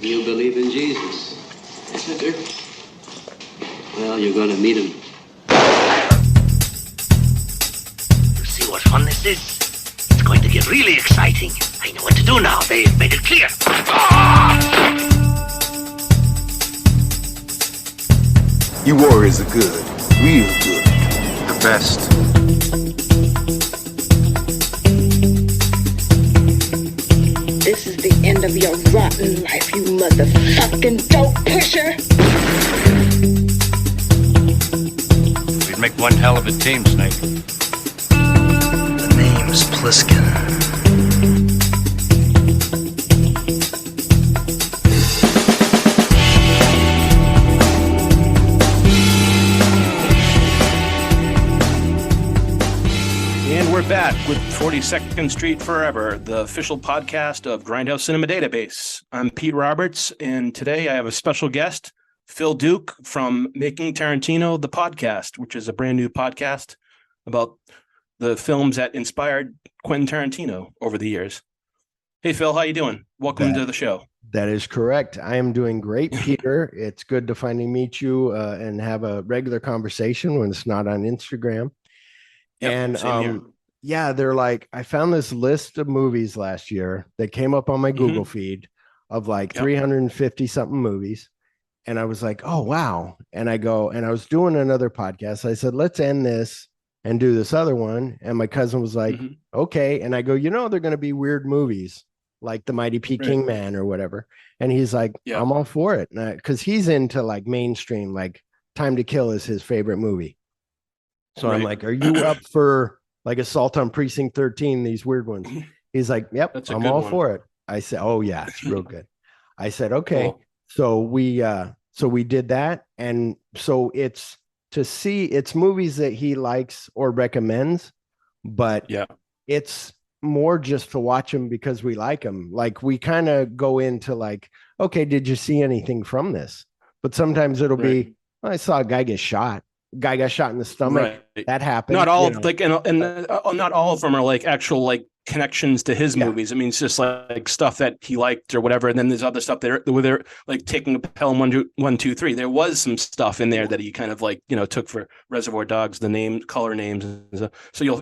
You believe in Jesus? Yes, I do. Well, you're going to meet him. You see what fun this is? It's going to get really exciting. I know what to do now. They've made it clear. You warriors are good. Real good. The best. This is the end of your rotten life, you motherfucking dope pusher. We'd make one hell of a team, Snake. The name's Pliskin. And we're back with 42nd Street Forever, the official podcast of Grindhouse Cinema Database. I'm Pete Roberts, and today I have a special guest, Phil Duke from Making Tarantino, the podcast, which is a brand new podcast about the films that inspired Quentin Tarantino over the years. Hey, Phil, how you doing? Welcome to the show. That is correct. I am doing great, Peter. It's good to finally meet you and have a regular conversation when it's not on Instagram. Yep, and yeah, they're like, I found this list of movies last year that came up on my Google feed of like 350 something movies. And I was like, oh, wow. And I was doing another podcast. I said, let's end this and do this other one. And my cousin was like, okay. And I go, they're going to be weird movies like The Mighty P. Kingman or whatever. And he's like, I'm all for it. Because he's into like mainstream, like Time to Kill is his favorite movie. So I'm like, are you up for like Assault on Precinct 13, these weird ones? He's like, yep, I'm all for it. I said, oh yeah, it's real good. I said, okay. Cool. So we did that. And so it's movies that he likes or recommends, but it's more just to watch them because we like them. Like we kind of go into like, okay, did you see anything from this? But sometimes it'll be, I saw a guy get shot. Guy got shot in the stomach. That happened. Not all like, and not all of them are like actual like connections to his movies. I mean, it's just like stuff that he liked or whatever. And then there's other stuff where they're like taking a Pelham 1, 2, 3. There was some stuff in there that he kind of like took for Reservoir Dogs, the name, color names. So you'll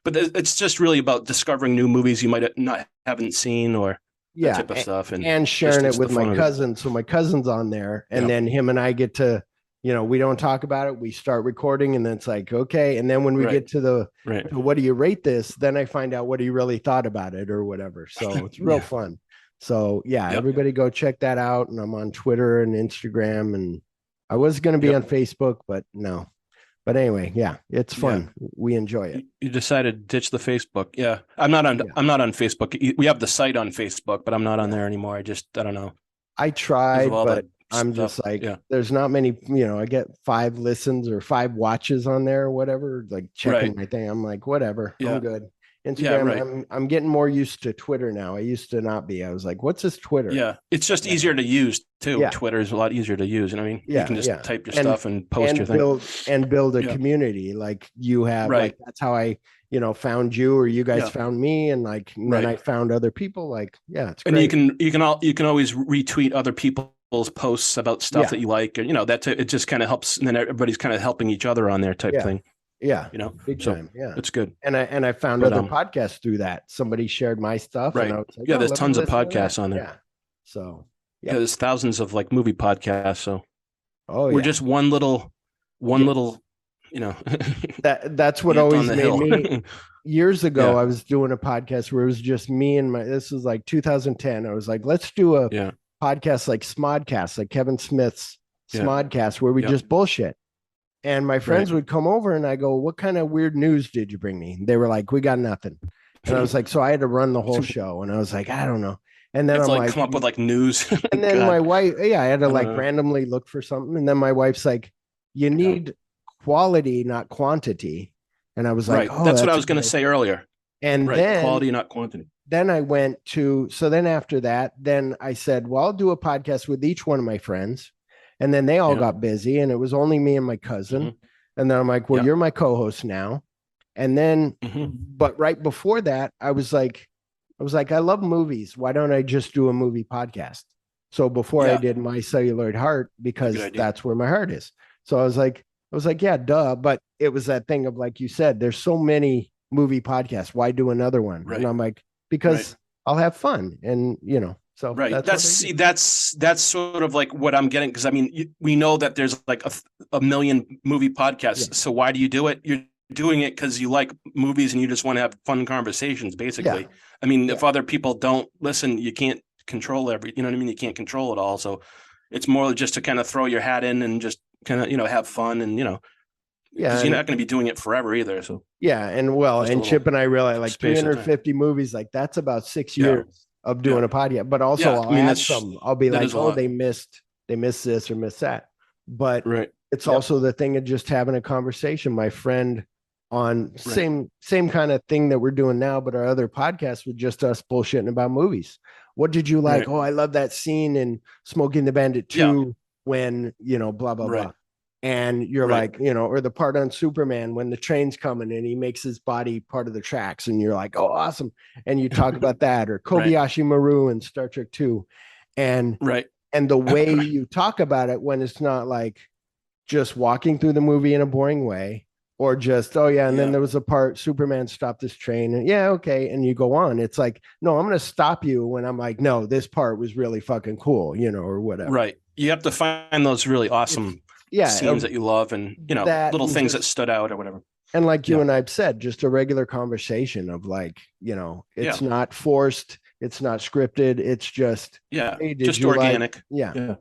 but it's just really about discovering new movies you might not haven't seen or that type of stuff, and sharing it with my cousin. So my cousin's on there, and then him and I get to. We don't talk about it. We start recording and then it's like, okay. And then when we get to the, what do you rate this? Then I find out what he really thought about it or whatever. So it's real fun. So everybody go check that out. And I'm on Twitter and Instagram, and I was going to be on Facebook, but no. But anyway, it's fun. We enjoy it. You decided to ditch the Facebook. Yeah. I'm not on Facebook. We have the site on Facebook, but I'm not on there anymore. I don't know. I tried, but I'm just like, there's not many, I get 5 listens or 5 watches on there or whatever, like checking my thing. I'm like, whatever, I'm good. Instagram, I'm getting more used to Twitter now. I used to not be. I was like, what's this Twitter? Yeah. It's just easier to use too. Yeah. Twitter is a lot easier to use. You can just type your stuff and post your thing. Build a community like you have. Like that's how I, found you, or you guys found me, and like then I found other people. Like, it's great. And you can always retweet other people's posts about stuff that you like, or it just kind of helps, and then everybody's kind of helping each other on there type thing. Big time. Yeah, it's good. And I found other podcasts through that. Somebody shared my stuff, and I was like, there's tons of podcasts on there. Yeah, so there's thousands of like movie podcasts. So we're just one little that's what always made me. Years ago, I was doing a podcast where it was just me and this was like 2010. I was like, let's do a podcast like Smodcast, like Kevin Smith's Smodcast, where we just bullshit. And my friends would come over and I go, what kind of weird news did you bring me? They were like, we got nothing. And I was like, so I had to run the whole show. And I was like, I don't know. And then I'm like, come up with like news. And then my wife, I had to like randomly look for something. And then my wife's like, you need quality, not quantity. And I was like, that's what I was going to say earlier. And then quality, not quantity. Then I went to, so then after that, then I said, well, I'll do a podcast with each one of my friends. And then they all got busy, and it was only me and my cousin. And then I'm like, well, you're my co-host now. And then, but right before that, I was like, I love movies. Why don't I just do a movie podcast? So before I Yeah. did My Celluloid Heart, because Good idea. that's where my heart is. So I was like, yeah, duh. But it was that thing of, like you said, there's so many movie podcasts. Why do another one? Right. And I'm like, because Right. I'll have fun. And, so Right. that's That's what I do. that's sort of like what I'm getting, because I mean, we know that there's like a million movie podcasts. Yeah. So why do you do it? You're doing it because you like movies and you just want to have fun conversations, basically. Yeah. I mean, if other people don't listen, you can't control you know what I mean? You can't control it all. So it's more just to kind of throw your hat in and just kind of, have fun and, because you're not going to be doing it forever either. So Yeah. And well, Just a and Chip little and I realize like space of time. 350 movies, like that's about 6 Yeah. years of doing Yeah. a podcast. But also Yeah, I I'll mean, add that's- some. I'll be that like, is a oh, lot. they missed this or missed that. But right. it's Yep. also the thing of just having a conversation. My friend on same kind of thing that we're doing now, but our other podcast was just us bullshitting about movies. What did you like? Right. Oh, I love that scene in Smoking the Bandit 2 when, blah, blah, Right. blah. And you're Right. like, or the part on Superman when the train's coming and he makes his body part of the tracks, and you're like, oh, awesome. And you talk about that, or Kobayashi Maru in Star Trek 2. And Right. and the way you talk about it, when it's not like just walking through the movie in a boring way, or just, oh yeah, and then Yeah. there was a part Superman stopped this train, and yeah, okay, and you go on. It's like, no, I'm going to stop you when I'm like, no, this part was really fucking cool, or whatever. Right. You have to find those really awesome scenes that you love, and that little and things that just- stood out or whatever. And like you Yeah. and I've said, just a regular conversation of like, it's not forced, it's not scripted, it's just, Yeah. hey, did Just you like- organic. yeah.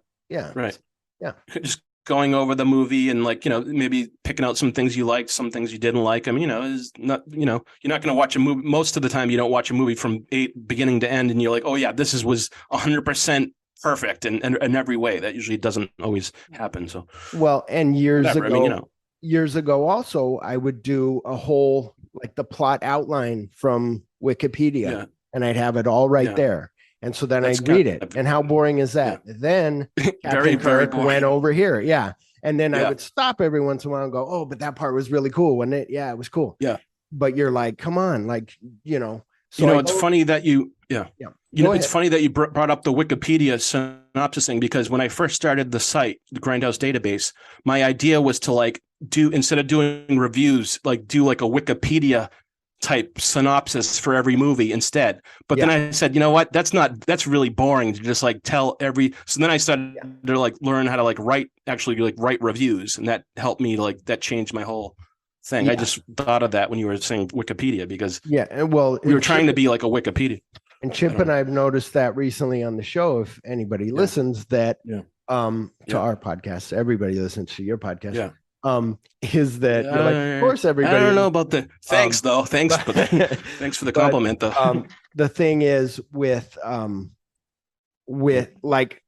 Right. Yeah. Just going over the movie and maybe picking out some things you liked, some things you didn't like. I mean, is not, you're not going to watch a movie. Most of the time you don't watch a movie from beginning to end and you're like, oh yeah, this was 100% perfect in every way. That usually doesn't always happen. So, Well, and years whatever. ago, I mean, years ago also, I would do a whole, like the plot outline from Wikipedia, Yeah. and I'd have it all right Yeah. there. And so then That's I'd read kind it. of- And how boring is that? Then very, Captain very Kirk boring. went over here. Yeah. And then I Yeah. would stop every once in a while and go, oh, but that part was really cool, wasn't it? Yeah, it was cool. Yeah. But you're like, come on, like, So it's funny that you, Yeah. You know, Go it's ahead. funny that you brought up the Wikipedia synopsis thing, because when I first started the site, the Grindhouse database, my idea was to instead of doing reviews, do like a Wikipedia type synopsis for every movie instead. But then I said, you know what? That's really boring to just tell every. So then I started to learn how to write reviews, and that helped me. That changed my whole thing. Yeah. I just thought of that when you were saying Wikipedia, because Yeah. And well, we were trying to be like a Wikipedia. And Chip and I've noticed that recently on the show, if anybody listens, that to our podcast, everybody listens to your podcast. Yeah. Is that you're like, of course everybody. I don't know about the thanks though. Thanks for thanks for the compliment though. The thing is with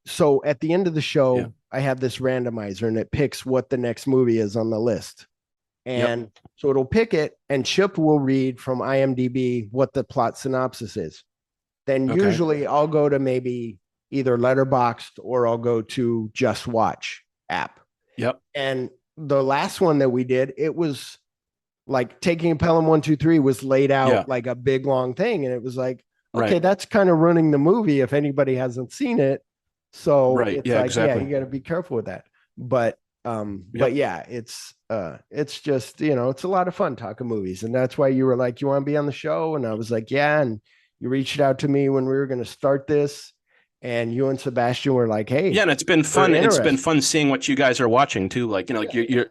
so at the end of the show, I have this randomizer and it picks what the next movie is on the list. And so it'll pick it, and Chip will read from IMDb what the plot synopsis is. Then usually I'll go to maybe either Letterboxd or I'll go to Just Watch app. Yep. And the last one that we did, it was like Taking Pelham 1, 2, 3 was laid out like a big long thing. And it was like, okay, that's kind of ruining the movie if anybody hasn't seen it. So it's exactly. you got to be careful with that. But yeah, it's just, it's a lot of fun talking movies. And that's why you were like, you want to be on the show? And I was like, yeah. And you reached out to me when we were going to start this, and you and Sebastian were like, hey. Yeah. And it's been fun. It's been fun seeing what you guys are watching too.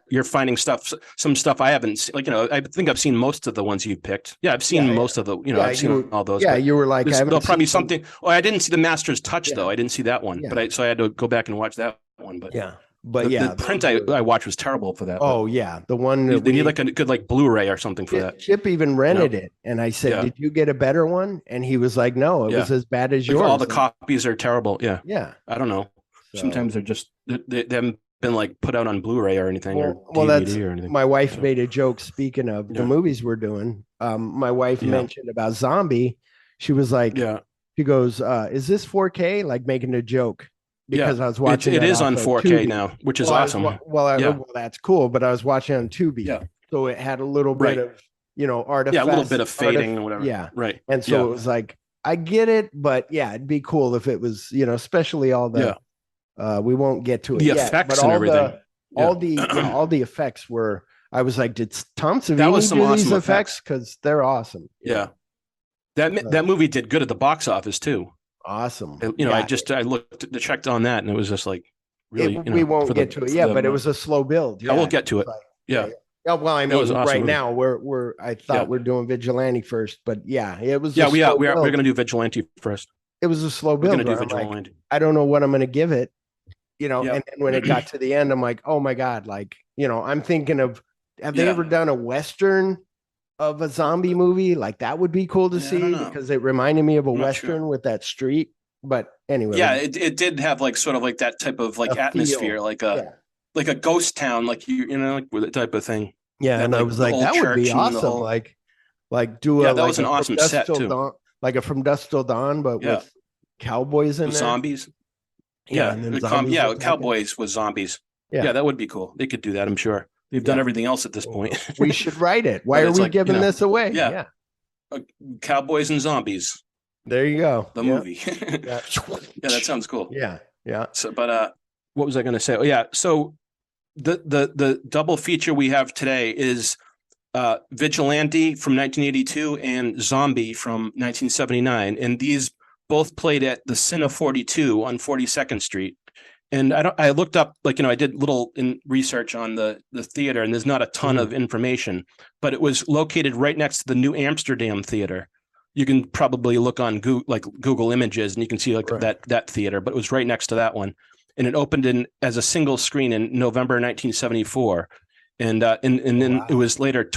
You're finding some stuff I haven't seen. I think I've seen most of the ones you've picked. Yeah. I've seen most of the, I've seen all those. Yeah. You were like, there'll probably something. Oh, I didn't see the Master's Touch though. I didn't see that one, but so I had to go back and watch that one. But the print I watched was terrible for that. Oh yeah, the one that they need a good Blu-ray or something for that. Chip even rented it, and I said, "Did you get a better one?" And he was like, "No, it was as bad as yours." All the copies are terrible. Yeah. I don't know. So, sometimes they're just they haven't been put out on Blu-ray or anything or DVD that's or anything. My wife made a joke. Speaking of the movies we're doing, my wife mentioned about Zombie. She was like, she goes, "Is this 4K?" Like making a joke. Because I was watching it is on 4K Tubi. now, which is awesome. Well, that's cool, but I was watching on Tubi, so it had a little bit of artifact, a little bit of fading or whatever. Yeah, right. And so it was like I get it, but yeah, it'd be cool if it was, especially all the we won't get to it The yet, effects but and all everything. all the effects were, I was like, did Tom That was Savini some do awesome these effects. effects? Because they're awesome. Yeah. That movie did good at the box office too. Awesome. I checked on that, and it was just like really. We won't get to it yet, but it was a slow build. Yeah, we'll get to it. Like, Yeah. Oh, well, I mean, was an awesome right movie. now I thought we're doing Vigilante first, but yeah, it was. Yeah, we're going to do Vigilante first. It was a slow We're build. going to do Vigilante. Like, I don't know what I'm going to give it, And then when it got to the end, I'm like, oh my god, like I'm thinking of, have they ever done a Western of a zombie movie? Like that would be cool to see because it reminded me of a Western with that street. But anyway, it did have like sort of like that type of like atmosphere, feel. like a ghost town, like like with that type of thing. Yeah, and I was like, that would be awesome. Like do a that was an awesome set too. Dawn, like a From Dusk Till Dawn, but with cowboys in there. Zombies. Yeah, and then zombies cowboys with zombies. Yeah, that would be cool. They could do that, I'm sure. They've done everything else at this point. We should write it. Why are we giving this away? Yeah. Cowboys and zombies. There you go. The movie. Yeah, that sounds cool. Yeah. So, but what was I going to say? Oh, yeah. So the double feature we have today is Vigilante from 1982 and Zombie from 1979, and these both played at the CINE 42 on 42nd Street. And I looked up, I did little research on the theater, and there's not a ton of information, but it was located right next to the New Amsterdam Theater. You can probably look on Google Images, and you can see that theater, but it was right next to that one. And it opened as a single screen in November 1974. And then it was later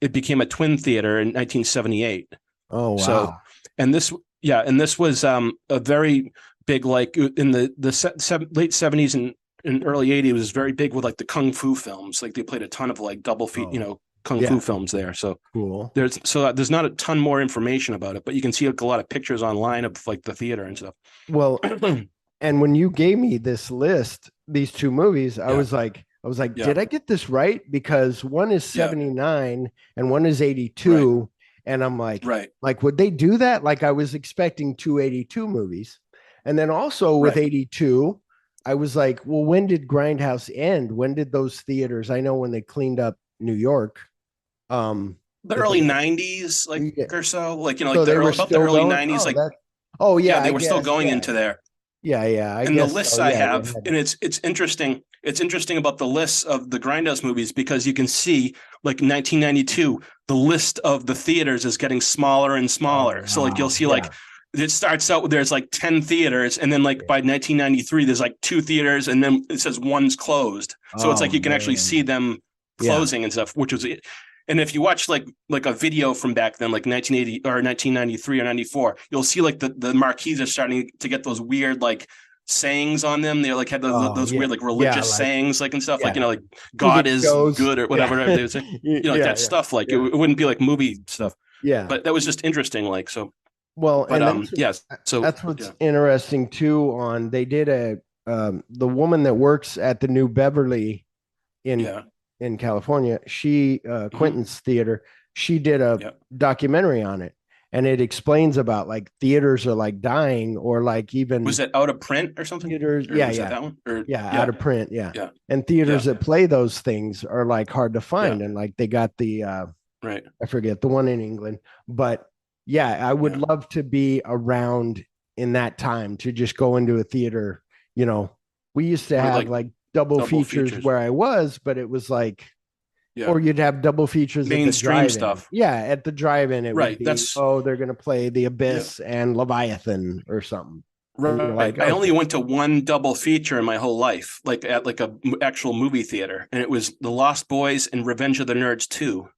it became a twin theater in 1978. Oh, wow. So, and this was a very big, like in the late 70s and early 80s, it was very big with like the Kung Fu films. Like they played a ton of like double feet, Kung Fu films there. So cool. There's not a ton more information about it, but you can see like a lot of pictures online of like the theater and stuff. Well, and when you gave me this list, these two movies, I was like, did I get this right? Because one is 79 and one is 82. Right. And I'm like, would they do that? Like I was expecting 282 movies. And then also with 82, I was like, well, when did Grindhouse end? When did those theaters? I know when they cleaned up New York. The early 90s, or so. Like, so like the early 90s. They were still going into there. Yeah. And the lists I have, and it's interesting. It's interesting about the lists of the Grindhouse movies because you can see, like 1992, the list of the theaters is getting smaller and smaller. So like you'll see it starts out with there's like 10 theaters, and then like by 1993 there's like 2 theaters, and then it says one's closed. So it's like you can actually see them closing and stuff, which was it. And if you watch like a video from back then, like 1980 or 1993 or 94, you'll see like the marquees are starting to get those weird like sayings on them. They like had those weird like religious sayings like and stuff like like God is good or whatever they would say. That stuff like it wouldn't be like movie stuff. Yeah, but that was just interesting. Like so. Well, but so that's what's interesting too. They did the woman that works at the New Beverly in California, she Quentin's theater, she did a documentary on it, and it explains about like theaters are like dying, or like even was it out of print or something? Theaters, that one? Out of print, and theaters that play those things are like hard to find, and like they got the I forget the one in England, but I would love to be around in that time to just go into a theater. We used to have like double features where I was, but it was like, or you'd have double features mainstream stuff. At the drive-in, it would be, that's they're going to play The Abyss and Leviathan or something. Right. I only went to one double feature in my whole life, like at like a actual movie theater, and it was The Lost Boys and Revenge of the Nerds 2.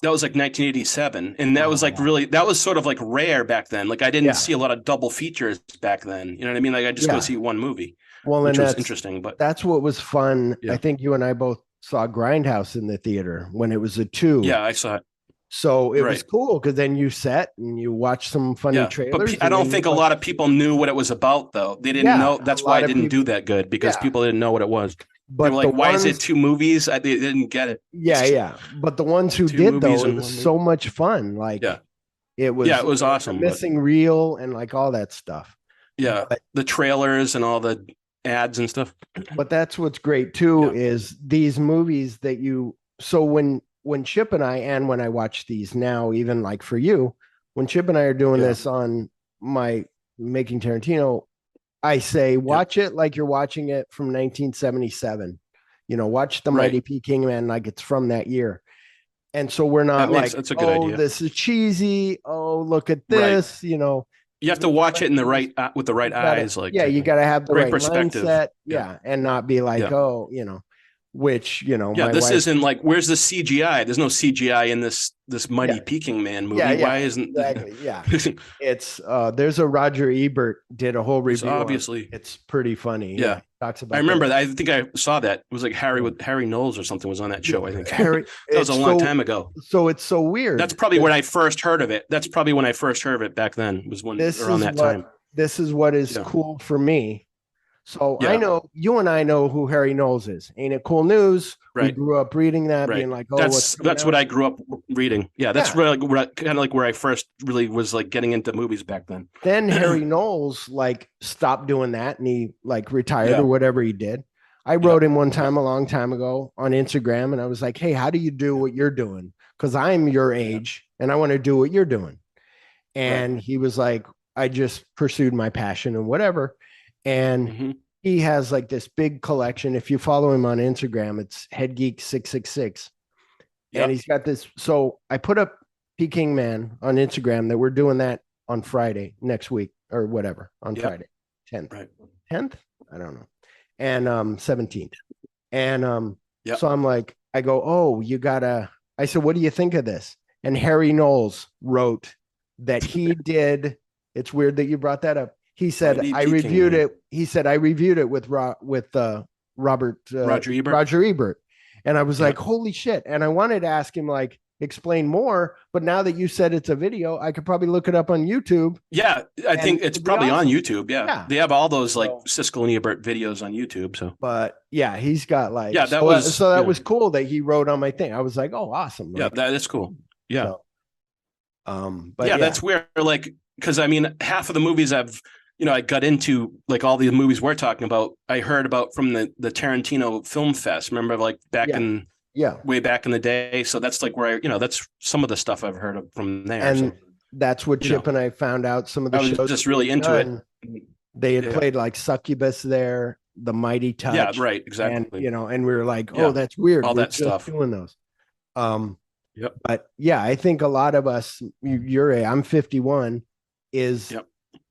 That was like 1987, and that was like that was sort of like rare back then. Like I didn't see a lot of double features back then. You know what I mean? Like I just go see one movie. Well, which and was interesting, but that's what was fun. I think you and I both saw Grindhouse in the theater when it was a 2. Yeah, I saw it. So it was cool because then you sat and you watched some funny trailers. But I don't think a lot of people knew what it was about, though. They didn't know. That's why I didn't do that good, because people didn't know what it was. But they were like, why is it 2 movies? They didn't get it. But the ones who did, though, it was so much fun. Like, It was it was awesome. a missing reel and like all that stuff. Yeah, But the trailers and all the ads and stuff. But that's what's great too, is these movies that so when Chip and when I watch these now, even like for you, when Chip and I are doing this on my Making Tarantino, I say, watch it like you're watching it from 1977, watch The Mighty Peking Man like it's from that year. And so we're not that's a good idea. This is cheesy. Oh, look at this, You have to watch it in the right with the right eyes, like you got to have the right perspective. Mindset, and not be like, which this isn't like, where's the CGI? There's no CGI in this Mighty Peking Man movie. Why isn't exactly? It's there's a Roger Ebert did a whole review. Obviously, it's pretty funny. Yeah, talks about. I remember that. I think I saw that. It was like Harry Knowles or something was on that show. I think that was a long time ago. So it's so weird. That's probably when I first heard of it. That's probably when I first heard of it back then. Was when around that time. This is what is cool for me. So I know you and I know who Harry Knowles is. Ain't it cool news? Right. We grew up reading that, being like, that's what I grew up reading. Yeah, that's really kind of like where I first really was like getting into movies back then. Then Harry Knowles like stopped doing that and he like retired or whatever he did. I wrote him one time a long time ago on Instagram and I was like, hey, how do you do what you're doing? Because I'm your age and I want to do what you're doing. And he was like, I just pursued my passion and whatever. And he has like this big collection. If you follow him on Instagram, it's HeadGeek666. And he's got this. So I put up Peking Man on Instagram that we're doing that on Friday next week or whatever on Friday, 10th. Right. 10th? I don't know. And 17th. And so I'm like, I go, oh, I said, what do you think of this? And Harry Knowles wrote that he did. It's weird that you brought that up. He said, I reviewed it. He said, I reviewed it with Roger Ebert. And I was like, holy shit. And I wanted to ask him, like, explain more. But now that you said it's a video, I could probably look it up on YouTube. Yeah, I think it's probably on YouTube. Yeah. They have all those like Siskel and Ebert videos on YouTube. So, but he's got like, that was cool that he wrote on my thing. I was like, oh, awesome. Like, that is cool. Yeah. So, that's where like, because I mean, half of the movies I got into, like all the movies we're talking about, I heard about from the Tarantino Film Fest. Remember, like way back in the day. So that's like where that's some of the stuff I've heard of from there. And that's what Chip and I found out. Some of the shows was just really into it. They had played like Succubus there, The Mighty Touch. Yeah, right, exactly. And and we were like, oh, that's weird. All that stuff. Doing those. But I think a lot of us, I'm 51, is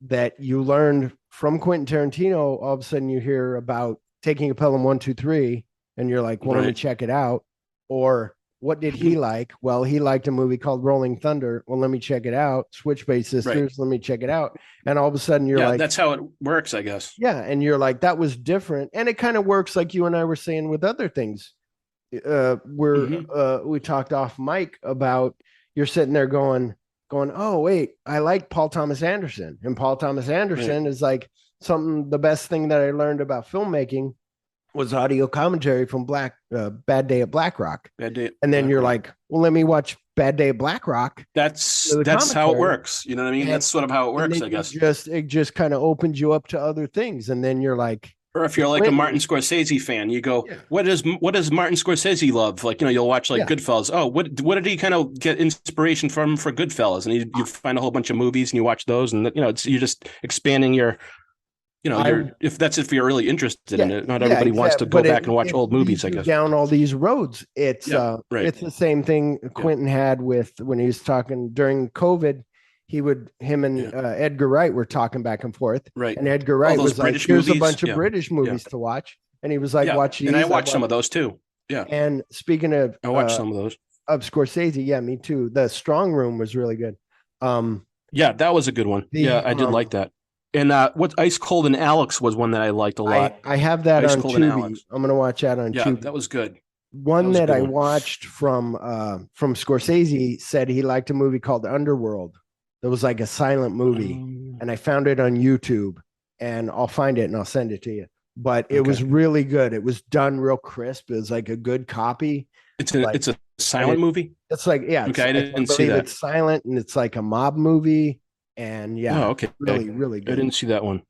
that you learned from Quentin Tarantino. All of a sudden you hear about Taking a Pelham 1, 2, 3, and you're like, well, let me check it out. Or what did he like? Well, he liked a movie called Rolling Thunder. Well, let me check it out. Switchblade Sisters, let me check it out. And all of a sudden you're like, that's how it works, I guess. Yeah. And you're like, that was different. And it kind of works like you and I were saying with other things. We talked off mic about, you're sitting there going, oh, wait, I like Paul Thomas Anderson. And Paul Thomas Anderson is like the best thing that I learned about filmmaking was audio commentary from Bad Day at Black Rock. And then you're like, well, let me watch Bad Day at Black Rock. That's how it works. You know what I mean? That's sort of how it works, I guess. It just kind of opens you up to other things. And then you're like, or if you're like a Martin Scorsese fan, you go, what does Martin Scorsese love? Like, you'll watch like Goodfellas. Oh, what did he kind of get inspiration from for Goodfellas? And you find a whole bunch of movies and you watch those, and you're just expanding your, if you're really interested in it. Not everybody wants to go back and watch old movies, I guess. Down all these roads. It's it's the same thing Quentin had with when he was talking during COVID. Him and Edgar Wright were talking back and forth. Right. And Edgar Wright was like, here's a bunch of British movies to watch. And he was like, watch these. And I watched some of those too. Yeah. And speaking of, I watched some of those. Of Scorsese. Yeah, me too. The Strong Room was really good. That was a good one. I did like that. And what Ice Cold and Alex was one that I liked a lot. I have that Ice on Tubi. I'm going to watch that on Tubi. That was good. One that I watched from Scorsese said he liked a movie called Underworld. There was like a silent movie, and I found it on YouTube, and I'll find it and I'll send it to you. But it was really good. It was done real crisp. It was like a good copy. It's a silent movie. It's like, yeah, Okay, I didn't see believe that. it's silent and it's like a mob movie. And yeah, Oh, okay. really, really I good. didn't see that one.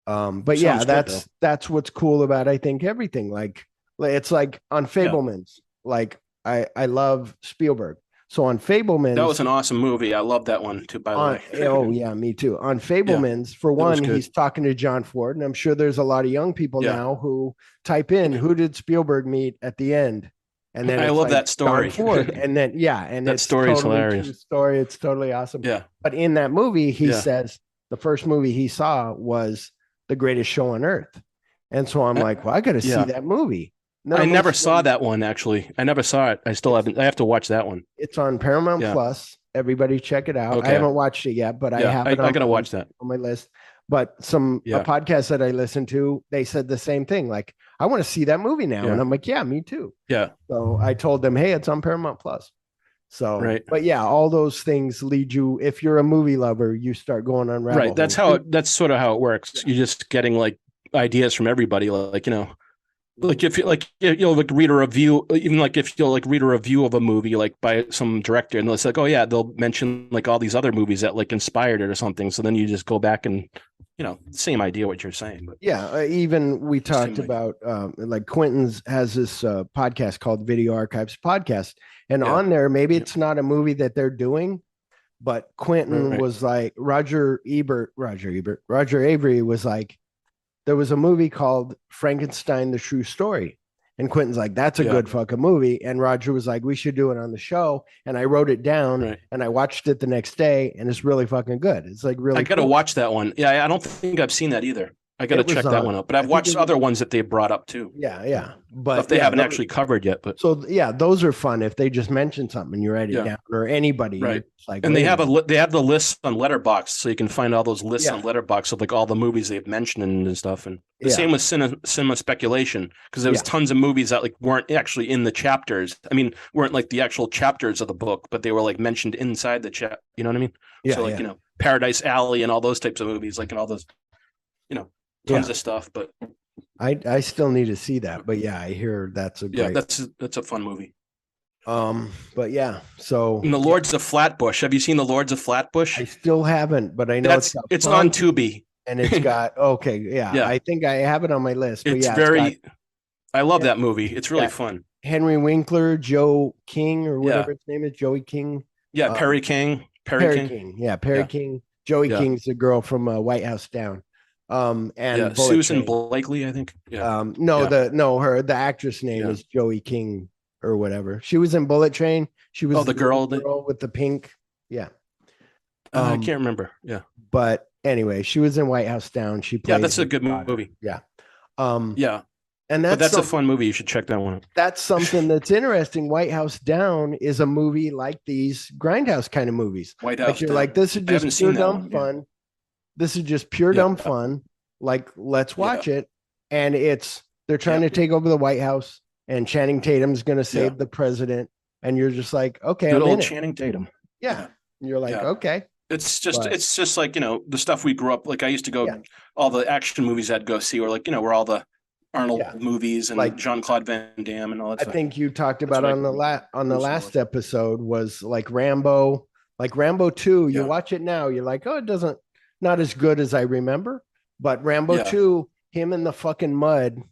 But yeah, Sounds good, that's what's cool about I think everything. Like it's like on Fablemans. Like I love Spielberg. So on Fablemans, That was an awesome movie. I love that one too, by the way. oh yeah, me too. On Fablemans, for was one, good. he's talking to John Ford, and I'm sure there's a lot of young people Yeah. now who type in who did Spielberg meet at the end, and then I it's love like that story. John Ford, and then and That it's story is totally hilarious. true story. It's totally awesome. Yeah. But in that movie, he Yeah. says the first movie he saw was The Greatest Show on Earth, and so I'm like, well, I got to see yeah. that movie. And then I I'm never listening- saw that one actually. I never saw it. I still haven't. I have to watch that one. It's on Paramount Yeah. Plus. Everybody check it out. Okay. I haven't watched it yet, but I Yeah, have I it. On gotta watch that. on my list. But a Yeah. podcast that I listened to, they said the same thing. Like, I want to see that movie now, Yeah. and I'm like, yeah, me too. Yeah. So I told them, hey, it's on Paramount Plus. So, Right. But yeah, all those things lead you. If you're a movie lover, you start going on rabbit Right. That's holes. that's sort of how it works. You're just getting like ideas from everybody. Like, like if you like read a review, even like if you'll like read a review of a movie like by some director, and it's like, oh yeah, they'll mention like all these other movies that like inspired it or something. So then you just go back and same idea what you're saying. But Yeah, even we talked Same about like Quentin's has this podcast called Video Archives Podcast, and Yeah. on there, maybe it's not a movie that they're doing, but Quentin Right. was like Roger Avery was like, there was a movie called Frankenstein: The True Story, and Quentin's like, that's a Yeah. good fucking movie, and Roger was like, we should do it on the show, and I wrote it down, Right. and I watched it the next day, and it's really fucking good. It's like really. I got to cool. watch that one. Yeah, I don't think I've seen that either. I got to It was check that on- one out. But I I've think watched it was- other ones that they brought up too. Yeah, but Stuff they yeah, haven't those- actually covered yet. But So yeah, those are fun if they just mention something and you write it Yeah. down, or anybody. Right. It's like, and they wait have minute. they have the lists on Letterboxd, so you can find all those lists Yeah. on Letterboxd of like all the movies they've mentioned and stuff. And the Yeah. same with cinema speculation, because there was Yeah. tons of movies that like weren't actually in the chapters. I mean, weren't like the actual chapters of the book, but they were like mentioned inside the chat. You know what I mean? Yeah, so like yeah. Paradise Alley and all those types of movies, like and all those, tons of stuff. But I still need to see that, but yeah, I hear that's a yeah, great. that's a fun movie. But yeah, so And the Lords of Flatbush. Have you seen the Lords of Flatbush? I still haven't, but I know That's got it's fun, on Tubi. and it's got okay, yeah, Yeah. I think I have it on my list. But It's yeah, very. got I love that movie. It's really Yeah. fun. Henry Winkler, Joe King, or Yeah. whatever its name is, Joey King. Yeah, Perry King. Perry King. Yeah, Perry Yeah. King. Joey Yeah. King's the girl from White House Down. And Yeah, Bullet Susan Train. Blakely, I think. Yeah. The actress name Yeah. is Joey King or whatever. She was in Bullet Train. She was the girl with the pink. Yeah. I can't remember. Yeah. But anyway, she was in White House Down. She played. Yeah, that's a his good daughter. movie. Yeah. Yeah. And But that's a some- fun movie. You should check that one out. that's something that's interesting. White House Down is a movie like these Grindhouse kind of movies. White Like House. you're Down. like, this is I haven't just pure seen that dumb one, yeah. fun. This is just pure Yeah. dumb fun. Like, let's Yeah. watch it. And they're trying Yeah. to take over the White House, and Channing Tatum's going to save Yeah. the president. And you're just like, okay, Good I'm in old it. Channing Tatum. Yeah. And you're like, Yeah. okay. It's just But- it's just like, the stuff we grew up like I used to go Yeah. all the action movies I'd go see were like, were all the Arnold Yeah. movies and Like- Jean-Claude Van Damme and all that I stuff. think you talked about what I on the Bruce last Willis. episode was like Rambo 2. You Yeah. watch it now, you're like, oh, it doesn't, not as good as I remember. But Rambo Yeah. 2, him in the fucking mud.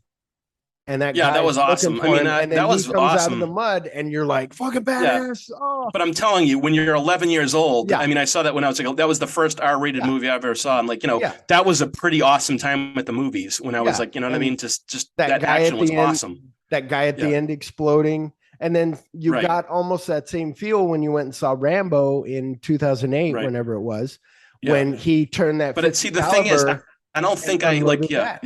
And that Yeah, guy that was is looking awesome. for I mean, him, that- and then that he was comes out of awesome. the mud, and you're like, fucking Yeah. badass. Oh, But I'm telling you, when you're 11 years old, Yeah. I mean, I saw that when I was like, that was the first R-rated Yeah. movie I ever saw. And like, Yeah. that was a pretty awesome time at the movies when I was Yeah. like, you know what I And mean? Just that that guy at action the was end- awesome. that guy at the Yeah. end exploding. And then you Right. got almost that same feel when you went and saw Rambo in 2008, Right. whenever it was, Yeah. when he turned that. But 50 see, the thing is, caliber- I don't think I like, unloaded yeah. that.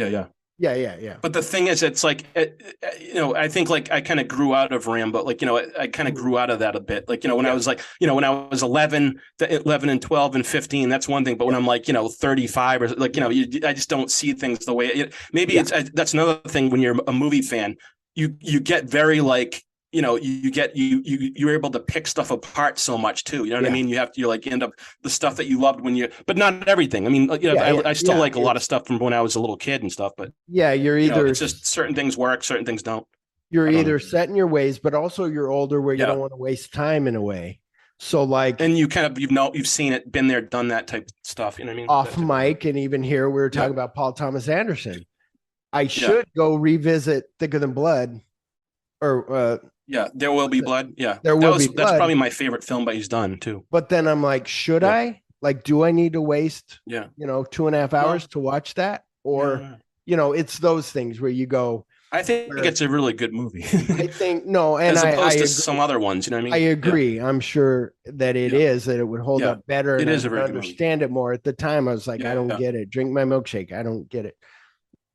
Yeah. But the thing is, it's like, I think like I kind of grew out of Rambo. Like, I kind of grew out of that a bit. Like, when I was like, when I was 11 and 12 and 15, that's one thing. But when I'm like, 35 or like, I just don't see things the way maybe that's another thing when you're a movie fan, you get very like, you're able to pick stuff apart so much too. You know what I Yeah. mean? You like end up the stuff that you loved but not everything. I mean, I still like a lot of stuff from when I was a little kid and stuff, but Yeah, you're either it's just certain things work, certain things don't. you're I don't either know. set in your ways, but also you're older where you Yeah. don't want to waste time in a way. So like And you kind of you've seen it, been there, done that type stuff. You know what I mean? off That type of- mic, and even here we were talking Yeah. about Paul Thomas Anderson. I should go revisit Thicker Than Blood, or Yeah, There Will Be Blood. Yeah, There Will Be That's Blood. probably my favorite film that he's done too. but then I'm like, should Yeah. I? Like, do I need to waste, Yeah. 2.5 hours to watch that? Or, Yeah. It's those things where you go, I think it's a really good movie. I think, no, and as opposed I to agree. some other ones. You know what I mean? I agree. I'm sure that it is, that it would hold Yeah. up better. It And is I a would very good movie. understand it more. At the time, I was like, I don't Yeah. get it. Drink my milkshake. I don't get it.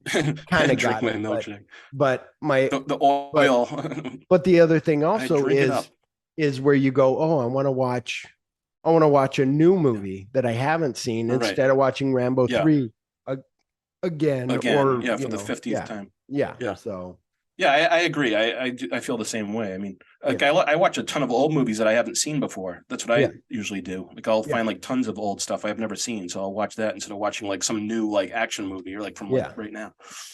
Kind of Drink got my it. milkshake. But my, The oil. but the other thing also drink it up. is where you go, oh, I want to watch a new movie that I haven't seen Right. instead of watching Rambo Yeah. 3 again, or for the 50th time. Yeah. Yeah. So Yeah, I agree. I feel the same way. I mean, like I watch a ton of old movies that I haven't seen before. That's what I usually do. Like I'll find like tons of old stuff I've never seen, so I'll watch that instead of watching like some new like action movie or like from like right now.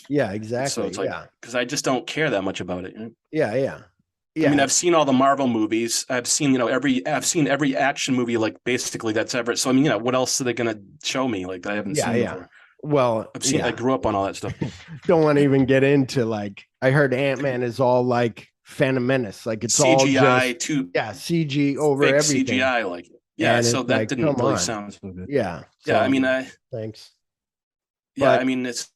yeah, exactly. So it's like because I just don't care that much about it. You know? Yeah. I mean, I've seen all the Marvel movies. I've seen I've seen every action movie like basically that's ever. So I mean, what else are they gonna show me like that I haven't seen before? Well, I've seen. I grew up on all that stuff. Don't want to even get into like. I heard Ant-Man is all like Phantom Menace, like it's CGI all just, too. CG over Fake everything. CGI, like and so that like, didn't come really on. sound so good. Yeah. Yeah, So, I mean, thanks. yeah, But- I mean, it's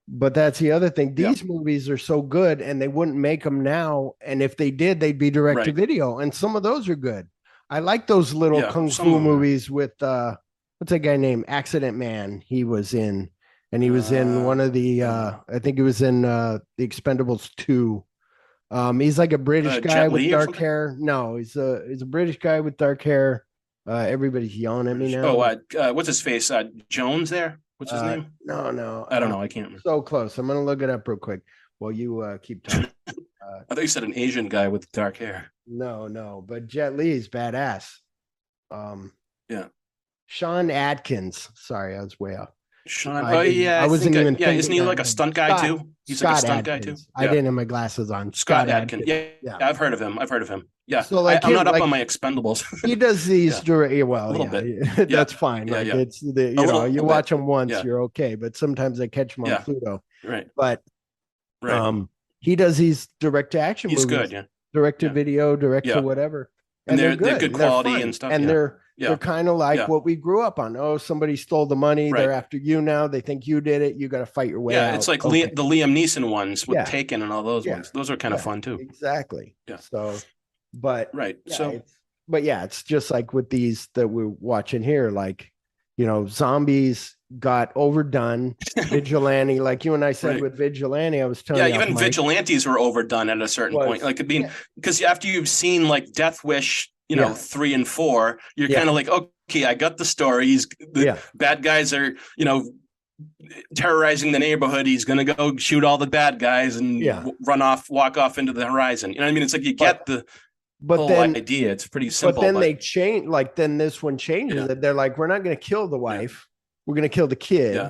But that's the other thing. These movies are so good, and they wouldn't make them now. And if they did, they'd be direct to video. And some of those are good. I like those little kung some fu of them are. movies with what's that guy named Accident Man? He was in, and he was in one of the. I think he was in the Expendables 2. He's like a British guy Jet with Li or dark something? hair. No, he's a British guy with dark hair. Everybody's yelling at me now. Oh, what's his face? Jones there. What's his name? No. I don't know. I can't remember. So close. I'm gonna look it up real quick while you keep talking. I thought you said an Asian guy with dark hair. No, but Jet Li is badass. Yeah. Sean Adkins. Sorry, I was way off. Sean. I Oh didn't- yeah, I wasn't think even yeah, isn't he thinking like a that. stunt guy Scott- too? He's like a stunt guy too. Adkins. I didn't have my glasses on. Scott Adkins. Yeah, Yeah. I've heard of him. Yeah. So, like, I'm not him, up like- on my Expendables. He does these Yeah. during well, A little bit. that's fine. Yeah, Like yeah. it's the you little watch bit. them once, Yeah. you're okay. But sometimes I catch them on Yeah. Pluto. Right. But Right. he does these direct to action He's movies. good. Yeah. Direct to Yeah. video, direct Yeah. to whatever. And they're good. good They're quality fun. and stuff, And yeah. they're Yeah. kind of like Yeah. what we grew up on. Oh, somebody stole the money. Right. They're after you now. They think you did it. You got to fight your way out. Yeah, it's like Okay. the Liam Neeson ones with Yeah. Taken and all those Yeah. ones. Those are kind of fun too. Exactly. Yeah. So, but Right. yeah, So it's just like with these that we're watching here, like, zombies got overdone. Vigilante, like you and I said Right. with Vigilante, I was telling yeah, you. even off mic, vigilantes were overdone at a certain Was- point. Like being yeah. because after you've seen like Death Wish, Yeah. 3 and 4, you're Yeah. kind of like, okay, I got the story. The Yeah. bad guys are, terrorizing the neighborhood. He's gonna go shoot all the bad guys and Yeah. walk off into the horizon. You know what I mean? It's like you get the But whole then, idea. It's pretty simple. but then they change. Like then this one changes Yeah. it. They're like, we're not going to kill the wife. We're going to kill the kid. Yeah.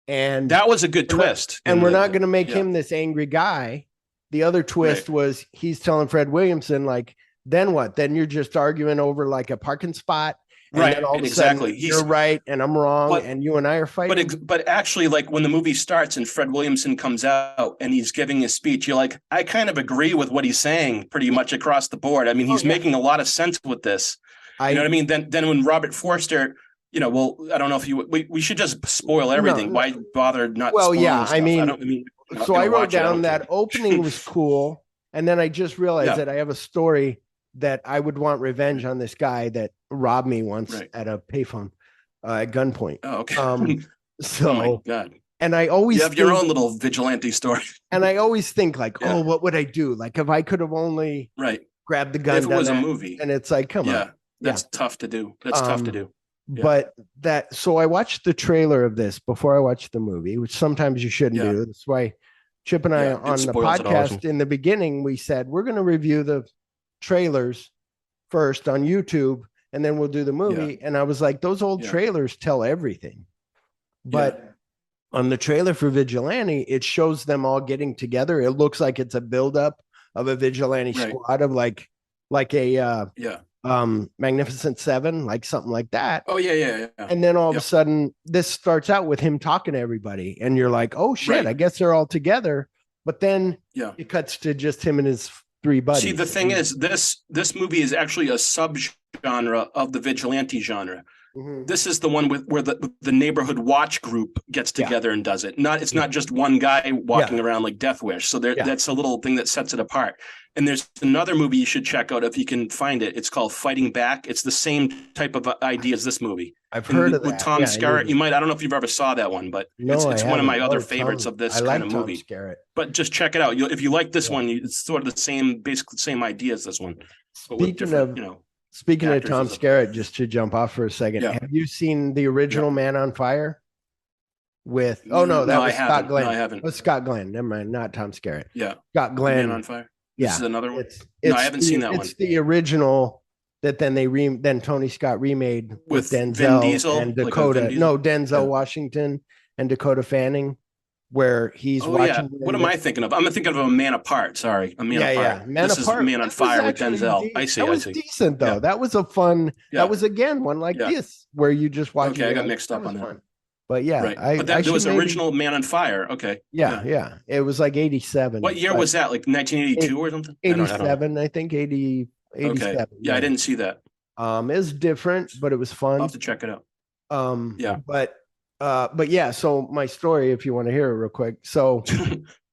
And that was a good we're not- twist. and in we're the- not going to make yeah. him this angry guy. The other twist was he's telling Fred Williamson, like, then what? Then you're just arguing over like a parking spot. And Right, then all of a exactly. sudden, you're right and I'm wrong. But- And you and I are fighting. But actually, like when the movie starts and Fred Williamson comes out and he's giving his speech, you're like, I kind of agree with what he's saying pretty much across the board. I mean, he's making a lot of sense with this. You know what I mean? Then when Robert Forster, well, I don't know if we should just spoil everything. No. Why bother not? Well, spoiling yeah, stuff? I mean, I'm so gonna I wrote watch it, I down don't that care. opening was cool. And then I just realized Yeah. that I have a story that I would want revenge on this guy that robbed me once Right. at a payphone at gunpoint. Oh, okay. So, oh my God. and I always You have your think- own little vigilante story. and I always think like, Yeah. oh, what would I do? Like if I could have only Right. grabbed the gun, If it done was a that, movie. and it's like, come Yeah. on. That's tough to do. That's tough to do. Yeah. But so I watched the trailer of this before I watched the movie, which sometimes you shouldn't Yeah. do. That's why Chip and I Yeah, it on the spoils it all. podcast in the beginning, we said we're going to review the trailers first on YouTube and then we'll do the movie. And I was like, those old Yeah. trailers tell everything. But on the trailer for Vigilante, it shows them all getting together. It looks like it's a buildup of a vigilante squad of like a Magnificent Seven, like something like that. Oh yeah. And then all of a sudden, this starts out with him talking to everybody, and you're like, "Oh shit, I guess they're all together." But then it cuts to just him and his three buddies. See, the thing is, this movie is actually a subgenre of the vigilante genre. Mm-hmm. This is the one where the neighborhood watch group gets together and does it. It's not just one guy walking around like Death Wish. So that's a little thing that sets it apart. And there's another movie you should check out if you can find it. It's called Fighting Back. It's the same type of idea as this movie. I've heard of that. With Tom Skerritt. I don't know if you've ever saw that one, but it's one of my other favorites of this kind of movie. But just check it out. If you like this one, it's sort of basically the same idea as this one. Speaking of Tom Skerritt, just to jump off for a second, have you seen the original Man on Fire? With was Scott Glenn. No, I haven't. It was Scott Glenn. Never mind, not Tom Skerritt. Yeah, Scott Glenn. Man on Fire. Yeah, this is another one. No, I haven't seen that one. It's the original that then then Tony Scott remade with Denzel Vin Diesel and Dakota. Denzel Washington and Dakota Fanning, where he's watching. Yeah. What am I thinking of? I'm thinking of A Man Apart. Sorry, A Man Apart. This is Man on Fire with Denzel. I see. That was decent though. That was a fun. That was again one like this where you just watch. Okay, I got mixed up on that. Fun. But yeah, there was original Man on Fire. Okay. Yeah. It was like 87. What year was that? Like 1982 or something? 87, I think 87. Okay. Yeah, I didn't see that. It's different, but it was fun. I'll have to check it out. But yeah, so my story, if you want to hear it real quick. So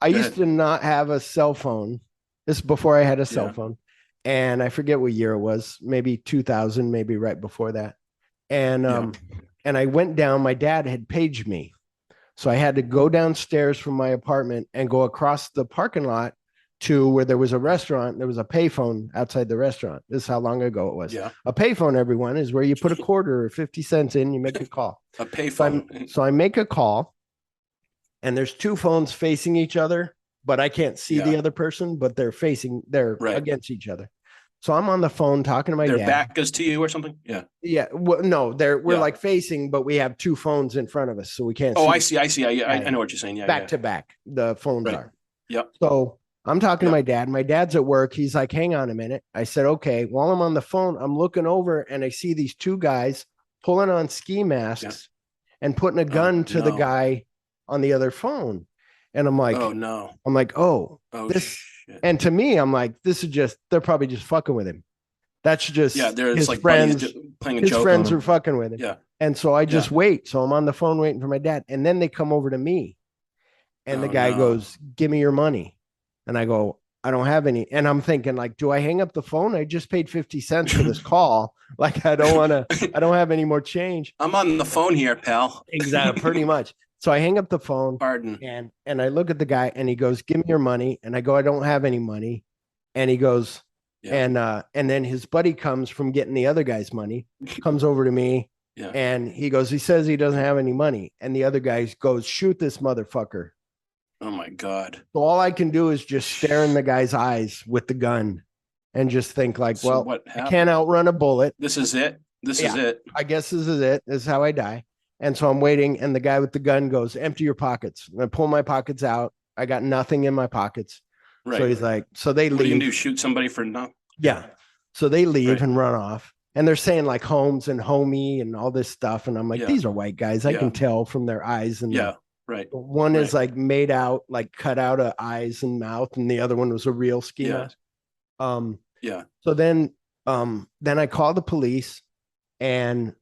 I used to not have a cell phone. This is before I had a cell phone. And I forget what year it was, maybe 2000, maybe right before that. And I went down, my dad had paged me. So I had to go downstairs from my apartment and go across the parking lot to where there was a restaurant. There was a payphone outside the restaurant. This is how long ago it was. Yeah. A payphone, everyone, is where you put a quarter or 50 cents in, you make a call. A payphone. So I make a call, and there's two phones facing each other, but I can't see the other person, but they're against each other. So I'm on the phone talking to my dad. Their back is to you or something? Yeah. Yeah. Well, no, we're like facing, but we have two phones in front of us, so we can't. Oh, see. I see. I know what you're saying. Yeah. Back to back, the phones are. Yep. So I'm talking to my dad. My dad's at work. He's like, hang on a minute. I said, okay. While I'm on the phone, I'm looking over and I see these two guys pulling on ski masks and putting a gun to the guy on the other phone. And I'm like, oh no. I'm like, this. And to me, I'm like, they're probably just fucking with him. That's just his like friends playing a his joke. Friends are fucking with him. Yeah. And so I just wait. So I'm on the phone waiting for my dad. And then they come over to me. And the guy goes, give me your money. And I go, I don't have any. And I'm thinking, like, do I hang up the phone? I just paid 50 cents for this call. Like, I don't have any more change. I'm on the phone here, pal. Exactly. Pretty much. So I hang up the phone. Pardon. And I look at the guy and he goes, give me your money. And I go, I don't have any money. And he goes, and then his buddy comes from getting the other guy's money, comes over to me. Yeah. And he goes, he says he doesn't have any money. And the other guy goes, shoot this motherfucker. Oh my God. So all I can do is just stare in the guy's eyes with the gun and just think like, I can't outrun a bullet. This is it. This is it. I guess this is it. This is how I die. And so I'm waiting, and the guy with the gun goes, empty your pockets. And I pull my pockets out. I got nothing in my pockets. Right. So he's like, so they leave. What do you do? Shoot somebody for nothing? Yeah. So they leave and run off. And they're saying like Holmes and homie and all this stuff. And I'm like, these are white guys. I can tell from their eyes. And right. One is like made out, like cut out of eyes and mouth. And the other one was a real ski mask. So then I call the police. And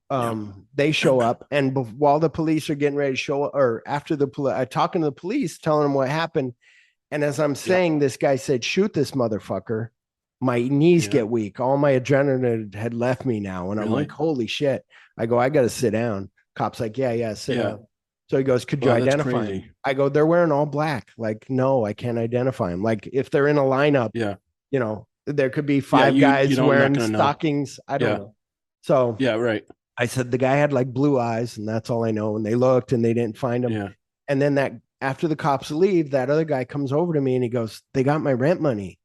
they show up, and while the police are getting ready to show up, or after I'm talking to the police, telling them what happened. And as I'm saying, this guy said, shoot this motherfucker. My knees get weak. All my adrenaline had left me now. And I'm like, holy shit. I go, I got to sit down. Cop's like, sit down. So he goes, could you identify him? I go, they're wearing all black. Like, no, I can't identify him. Like if they're in a lineup, there could be five guys wearing stockings. I don't know. So I said the guy had like blue eyes, and that's all I know. And they looked and they didn't find him. Yeah. And then after the cops leave, that other guy comes over to me and he goes, they got my rent money.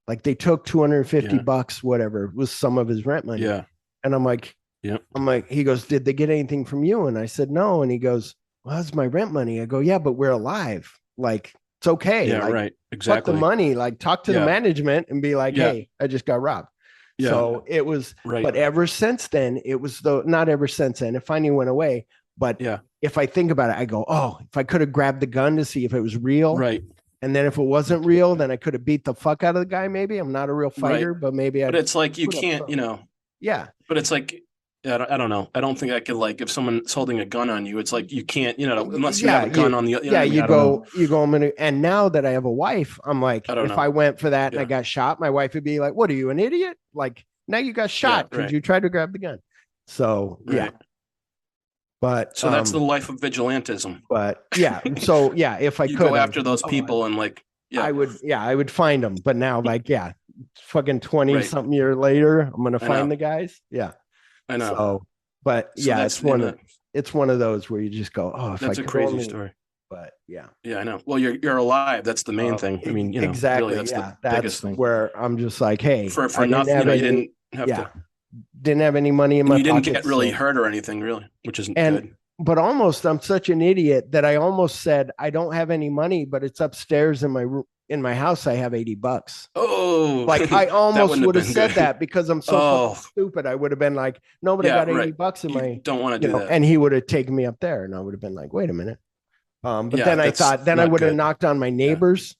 Like they took $250, whatever was some of his rent money. Yeah. And I'm like, he goes, did they get anything from you? And I said, no. And he goes, well, that's my rent money. I go, yeah, but we're alive. Like, it's okay. Yeah, like, right. fuck Exactly. the money. Like, talk to the Yeah. management and be like, Yeah. hey, I just got robbed. Yeah. So it was, Right. but ever since then, it was not ever since then. It finally went away. But Yeah. if I think about it, I go, oh, if I could have grabbed the gun to see if it was real. Right. And then if it wasn't real, then I could have beat the fuck out of the guy. Maybe I'm not a real fighter, but maybe But it's like, you put up can't, something. you know, Yeah. but it's like, I don't know. I don't think I could, like, if someone's holding a gun on you, it's like, you can't, you know, unless you have a gun on the, you know, you I don't know. go, I'm gonna, and now that I have a wife, I'm like, I don't if know. I went for that and I Yeah. got shot, my wife would be like, what are you, an idiot? Like, now you got shot because right. you tried to grab the gun. So yeah. Right. But So that's the life of vigilantism. but yeah. So yeah, if I You could go after those people and like, yeah, I would find them. But now, like, yeah, fucking 20 Right. something year later, I'm gonna I find know. the guys. Yeah. I know. So, but So yeah, that's, it's one of those where you just go, oh, if that's I a could crazy only, story. but yeah. Yeah, I know. Well, you're alive. That's the main thing. I mean, you know, exactly. really, that's yeah, the biggest that's thing. where I'm just like, hey, For I didn't nothing, have you know, any- you didn't have yeah, to. didn't have any money in And my you didn't pocket. get really hurt or anything, really, which isn't And good. but almost, I'm such an idiot that I almost said I don't have any money, but it's upstairs in my house. I have $80. Oh, Like I almost wouldn't would have been said good. that because I'm so Oh. fucking stupid. I would have been like, no, but I Yeah, got right. $80 in You my, don't want to you do know, that. and he would have taken me up there, and I would have been like, wait a minute. But Yeah, then I that's thought, then I not would have good. knocked on my neighbors,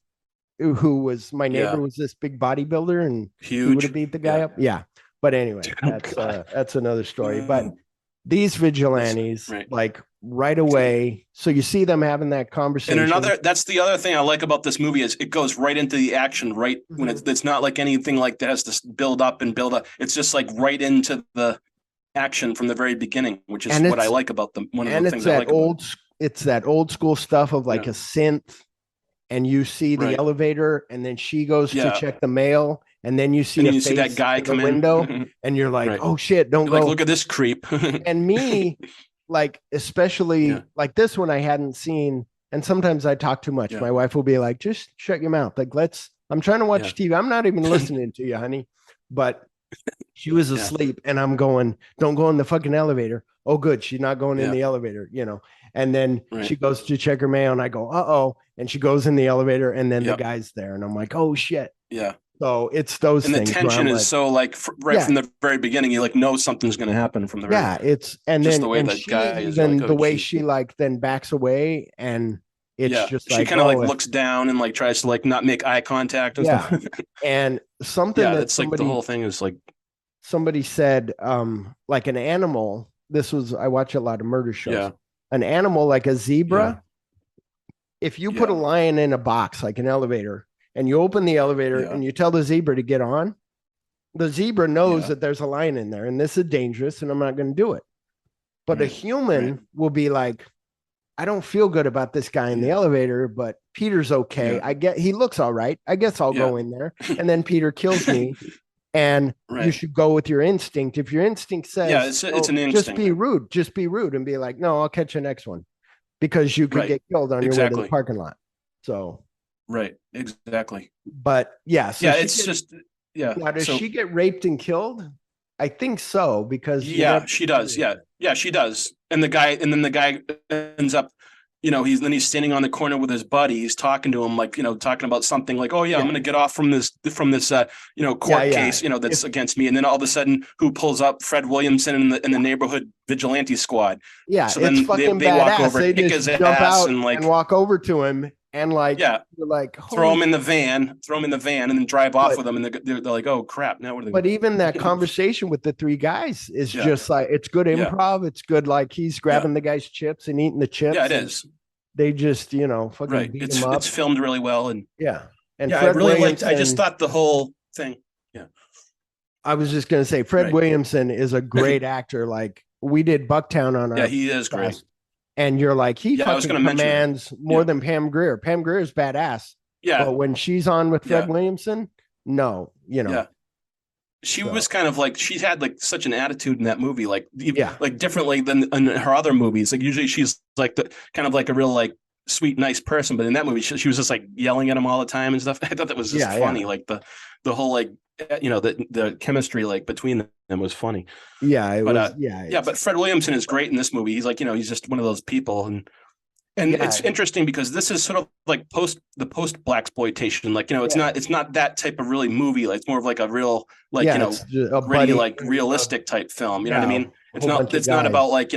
who was my neighbor Yeah. was this big bodybuilder, and he would Huge. have beat the guy Yeah. up. Yeah. But anyway, Oh, God. that's another story. But these vigilantes, right. like right away, so you see them having that conversation. And that's the other thing I like about this movie is it goes right into the action, right? When it's not like anything like that has to build up. It's just like right into the action from the very beginning, which is what I like about them. One of the things I like about them. It's that old school stuff of like Yeah. a synth, and you see the Right. elevator, and then she goes to Yeah. check the mail, and then you see And a then you see that face guy in the come in. window, and you're like, Right. oh shit, don't You're go. like, look at this creep. And me, like, especially Yeah. like this one I hadn't seen, and sometimes I talk too much. Yeah. My wife will be like, just shut your mouth. Like, I'm trying to watch TV. I'm not even listening to you, honey. But she was asleep, and I'm going, don't go in the fucking elevator. Oh, good. She's not going in the elevator, you know. And then she goes to check her mail, and I go, uh-oh. And she goes in the elevator, and then the guy's there. And I'm like, oh shit. Yeah. So it's those And the things. tension is so like right from the very beginning, you like know something's going to happen from the very and just then the way and that she guy is even like, the oh, way geez. she like then backs away, and it's just like she kind of like if- looks down and like tries to like not make eye contact and Yeah. stuff. and something that it's like the whole thing is like somebody said, like an animal. This was, I watch a lot of murder shows. Yeah. An animal like a zebra. If you put a lion in a box like an elevator, and you open the elevator and you tell the zebra to get on, the zebra knows that there's a lion in there, and this is dangerous, and I'm not going to do it. But a human will be like, I don't feel good about this guy in the elevator, but Peter's okay. He looks all right. I guess I'll go in there. And then Peter kills me. And you should go with your instinct. If your instinct says, it's an instinct. Just be rude and be like, no, I'll catch the next one, because you could get killed on your way to the parking lot. So, right. Exactly. But yeah. So Now, does she get raped and killed? I think so, because she does. Yeah, she does. And then the guy ends up, you know, he's standing on the corner with his buddy. He's talking to him, like, you know, talking about something like, oh yeah, I'm going to get off from this, you know, court case, you know, that's against me. And then all of a sudden, who pulls up? Fred Williamson in the neighborhood vigilante squad. Yeah. So then fucking they walk badass. over, They kick just his jump ass, out and like walk over to him. And like, you're like, throw him in the van, and then drive off with them. And they're like, oh crap. Now what are they? But even that conversation with the three guys is just like, it's good improv. It's good. Like he's grabbing the guy's chips and eating the chips. Yeah, it is. They just, you know, fucking beat him up. It's filmed really well. And and I really liked, I just thought the whole thing. Yeah. I was just going to say, Fred Williamson is a great actor. Like we did Bucktown on our he is great. And you're like, he fucking commands more than Pam Grier. Pam Grier is badass. Yeah. But when she's on with Fred Williamson, no, you know. Yeah. She was kind of like, she had like such an attitude in that movie, like, like differently than in her other movies. Like usually she's like the kind of like a real like sweet, nice person. But in that movie, she was just like yelling at him all the time and stuff. I thought that was just funny. Like the whole like, you know, the chemistry like between them was funny. Yeah. But Fred Williamson is great in this movie. He's like, you know, he's just one of those people. And And it's interesting because this is sort of like the post blaxploitation. Like, it's not that type of really movie. Like, it's more of like a real, like, it's a gritty, buddy, like realistic type film. You know what I mean? a whole bunch of It's not guys. about like,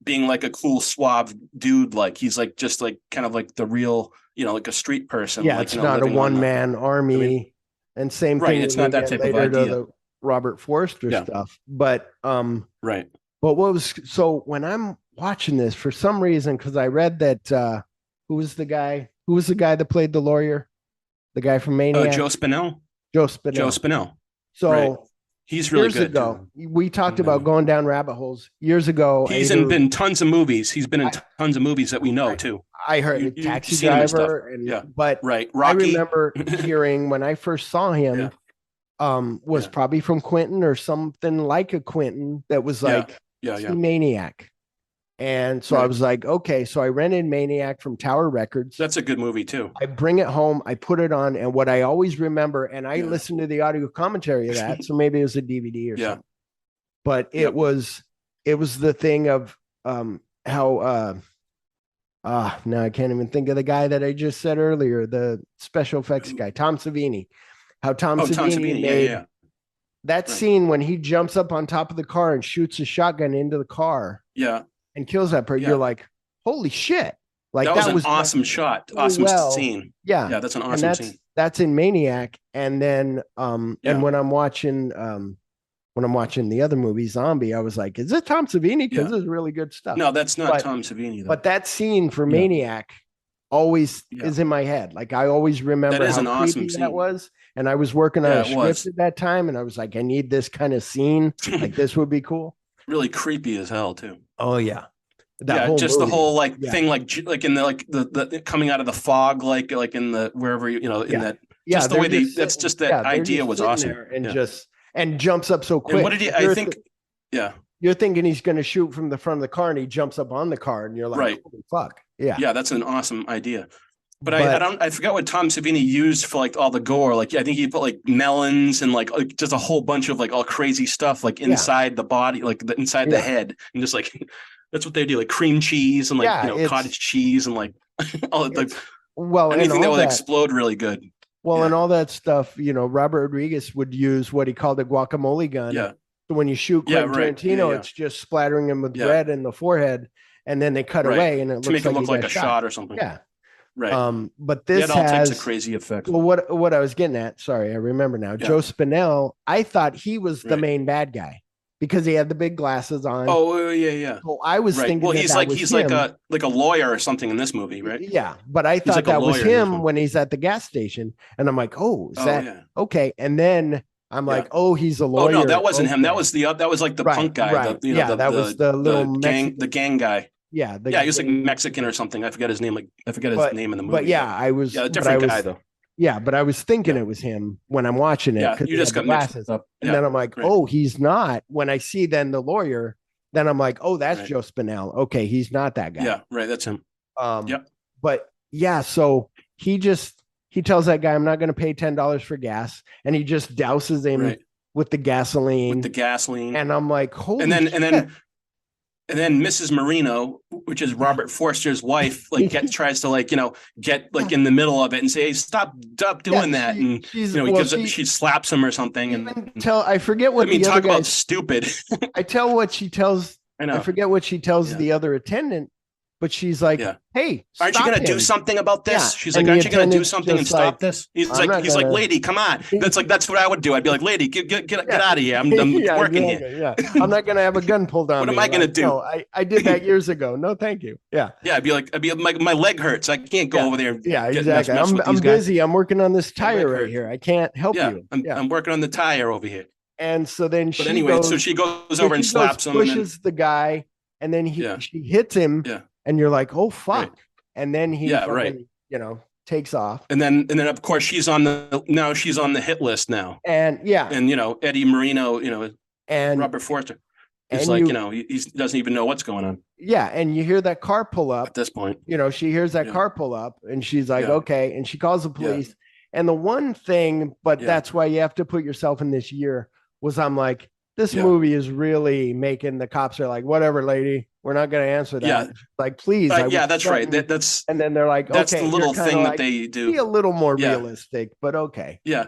being like a cool suave dude. Like he's like, just like kind of like the real, like a street person. Yeah, like, it's not a one-man army. And same right, thing. it's not that type of later to idea. the Robert Forster stuff. But right. But when I'm watching this, for some reason, because I read that who was the guy that played the lawyer? The guy from Maniac? Joe Spinell. Joe Spinell. So right. He's really years good. ago, we talked about going down rabbit holes years ago. He's been tons of movies. He's been in tons of movies that we know too. I heard Taxi Driver, but right. I Rocky. remember hearing when I first saw him, was probably from Quentin or something like a Quentin that was like Maniac. And so I was like, okay, so I rented Maniac from Tower Records. That's a good movie too. I bring it home, I put it on, and what I always remember, and I listened to the audio commentary of that, so maybe it was a DVD or something. But it was the thing of how now I can't even think of the guy that I just said earlier, the special effects guy, Tom Savini. How Tom Savini made that scene when he jumps up on top of the car and shoots a shotgun into the car. Yeah. And kills that person. You're like, holy shit. Like that was an awesome shot. Awesome scene. Yeah. Yeah, that's an awesome scene. That's in Maniac. And then and when I'm watching the other movie, Zombie, I was like, is it Tom Savini? Because it's really good stuff. No, that's not Tom Savini though. But that scene for Maniac always is in my head. Like I always remember how creepy that was. And I was working on a script at that time, and I was like, I need this kind of scene. Like this would be cool. Really creepy as hell too. Oh yeah. Just the whole thing, like in the coming out of the fog, like in the wherever in that. Yeah, just the way that's just that idea was awesome. And jumps up so quick. And what did he? I think. You're thinking he's going to shoot from the front of the car, and he jumps up on the car, and you're like, holy fuck. Yeah. Yeah, that's an awesome idea. But I forgot what Tom Savini used for like all the gore. Like I think he put like melons and like just a whole bunch of like all crazy stuff like inside the body, like inside the head, and just like that's what they do, like cream cheese and like cottage cheese and like all like anything that would explode really good. Well, and all that stuff, Robert Rodriguez would use what he called a guacamole gun. Yeah. So when you shoot Quentin Tarantino, it's just splattering him with red in the forehead, and then they cut away, and it looks like a shot or something. Yeah. Right. But this all types of crazy effects. Well, what I was getting at, sorry, I remember now. Joe Spinell, I thought he was the main bad guy because he had the big glasses on. Oh, yeah. So I was thinking, well, he's like a lawyer or something in this movie, right? Yeah, but I thought that was him when he's at the gas station, and I'm like, okay? And then I'm like, he's a lawyer. Oh no, that wasn't him. That was like the punk guy. Right. That was the little gang guy. Yeah, he was like Mexican or something. I forget his name. I forget his name in the movie. But I was a different guy though. Yeah, but I was thinking it was him when I'm watching it. Yeah, you just got glasses up, and then I'm like, he's not. When I see then the lawyer, then I'm like, that's Joe Spinell. Okay, he's not that guy. Yeah, right. That's him. But so he tells that guy, I'm not going to pay $10 for gas, and he just douses him with the gasoline. And I'm like, holy shit. And then Mrs. Marino, which is Robert Forster's wife, like tries to get in the middle of it and say, hey, stop doing that. And she slaps him or something. And I forget what talk about stupid. I forget what she tells the other attendant, but she's like, hey, aren't you going to do something about this? Yeah. She's like, aren't you going to do something and stop this? He's like, lady, come on. That's what I would do. I'd be like, lady, get out of here. I'm working here. Yeah. I'm not going to have a gun pulled on me. What am I going to do? No, I did that years ago. No, thank you. Yeah. Yeah. I'd be like, my leg hurts. I can't go over there. Yeah, exactly. I'm busy. I'm working on this tire right here. I can't help you. I'm working on the tire over here. And so then she goes over and slaps him. Pushes the guy, and then she hits him. Yeah. And you're like, oh fuck. Right. And then he takes off. And then of course she's on the hit list now. And Eddie Marino, and Robert Forster. It's like, he doesn't even know what's going on. Yeah. And you hear that car pull up at this point. She hears that car pull up and she's like, okay. And she calls the police. Yeah. And the one thing, but that's why you have to put yourself in this year, was I'm like, this movie is really making the cops are like, whatever, lady, we're not going to answer that. Yeah. Like, please. Yeah, that's right. That's and then they're like, that's okay, the little thing like, that they do. Be a little more Yeah. realistic, but okay. Yeah.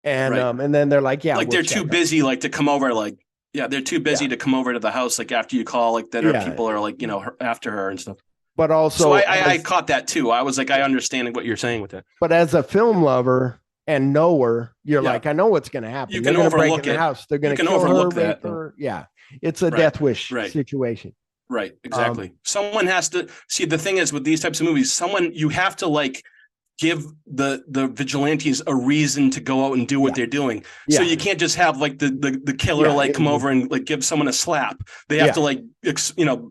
And Right. and then they're like, yeah, like we'll they're too check busy like to come over like they're too busy Yeah. to come over to the house like after you call like that Yeah. people are like after her and stuff. But also, So I caught that too. I was like, I understand what you're saying with it. But as a film lover and knower, you're Yeah. like, I know what's going to happen. You They're can gonna break overlook in the it. house. They're going You to can kill overlook her, rape that, her. Yeah, it's a Right. death wish Right. situation. Right. Exactly. Someone has to see. The thing is with these types of movies, you have to like give the vigilantes a reason to go out and do what they're doing. So Yeah. you can't just have like the killer like come over and like give someone a slap. They have to like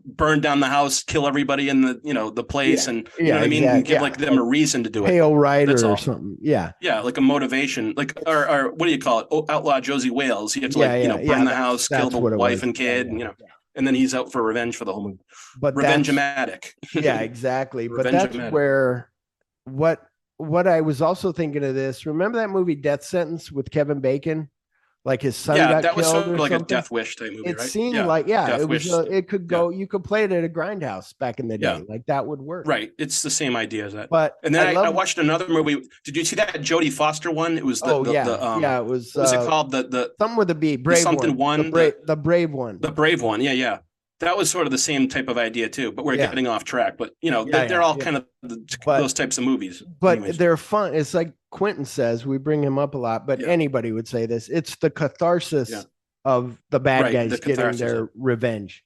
burn down the house, kill everybody in the place, and you know what I mean, and give like them a reason to do it. Pale Rider That's all. or something. Yeah. Yeah, like a motivation, like or what do you call it? Outlaw Josie Wales. You have to burn the house, kill the wife and kid, and and then he's out for revenge for the whole movie. But revengeamatic. Yeah, exactly. But that's where what I was also thinking of this. Remember that movie Death Sentence with Kevin Bacon? Like his son got that was killed sort of or like something? a Death Wish type movie, It right? seemed like Death it was. Wish. It could go. You could play it at a Grindhouse back in the day. Like that would work. Right. It's the same idea as that. But and then I watched another movie. Did you see that Jodie Foster one? It was it was what was it called the something with a B? Brave something one. The brave one. The brave one. Yeah. That was sort of the same type of idea too, but we're getting off track. But they're all kind of those types of movies. But anyways. they're fun. It's like Quentin says, we bring him up a lot, but anybody would say this. It's the catharsis of the bad guys getting their revenge.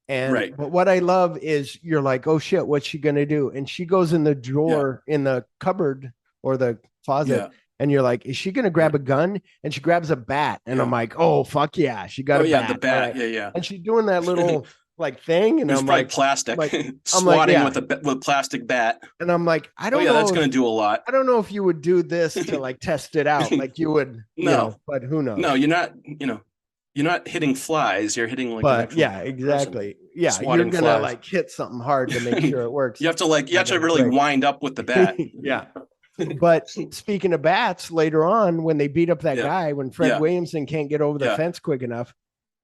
And but what I love is you're like, oh shit, what's she gonna do? And she goes in the drawer in the cupboard or the closet. And you're like, is she going to grab a gun? And she grabs a bat. And I'm like, oh, fuck yeah. She got a bat. The bat. Right? Yeah. And she's doing that little like thing. And I'm like, plastic, like, swatting with a plastic bat. And I'm like, I don't know. That's going to do a lot. I don't know if you would do this to like test it out. Like you would, but who knows? No, you're not hitting flies. You're hitting like, but exactly. Person. Yeah. Swatting you're going to flies. like hit something hard to make sure it works. You have to really wind up with the bat. Yeah. But speaking of bats, later on when they beat up that guy, when Fred Williamson can't get over the fence quick enough,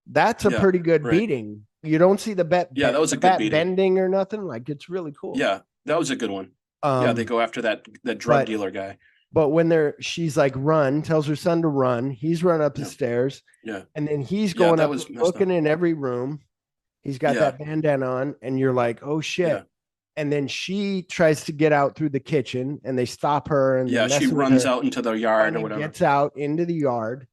that's a pretty good beating. You don't see the bat. Yeah, that was a good bat beating. Bending or nothing. Like it's really cool. Yeah, that was a good one. They go after that drug dealer guy. But when she's like run, tells her son to run. He's run up the stairs. Yeah, and then he's going up, looking up. in every room. He's got that bandana on, and you're like, oh shit. Yeah. And then she tries to get out through the kitchen and they stop her. And she runs out into the yard or whatever. Gets out into the yard.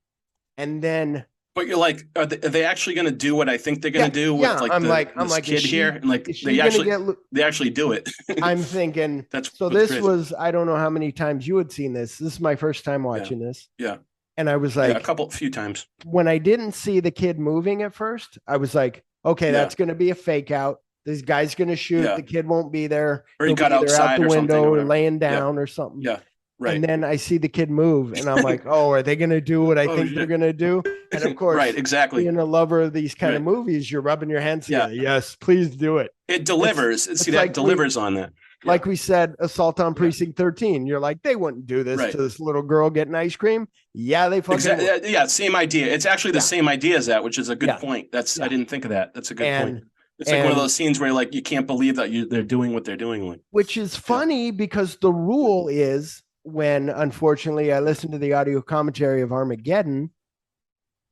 And then. But you're like, are they actually going to do what I think they're going to do with this kid here? And like they actually do it. I'm thinking. This was, I don't know how many times you had seen this. This is my first time watching this. Yeah. And I was like. A few times. When I didn't see the kid moving at first, I was like, okay, that's going to be a fake out. This guy's going to shoot. The kid won't be there. Or he got outside out the window or laying down or something. Yeah. Right. And then I see the kid move and I'm like, oh, are they going to do what I think they're going to do? And of course, exactly. Being a lover of these kind of movies, you're rubbing your hands together. Yes, please do it. It delivers. That delivers on that. Like we said, Assault on Precinct 13. You're like, they wouldn't do this to this little girl getting ice cream. Yeah, they fucking would. Yeah, same idea. It's actually the same idea as that, which is a good point. I didn't think of that. That's a good point. It's like one of those scenes where like you can't believe that they're doing what they're doing. Like, which is funny because the rule is when, unfortunately, I listened to the audio commentary of Armageddon,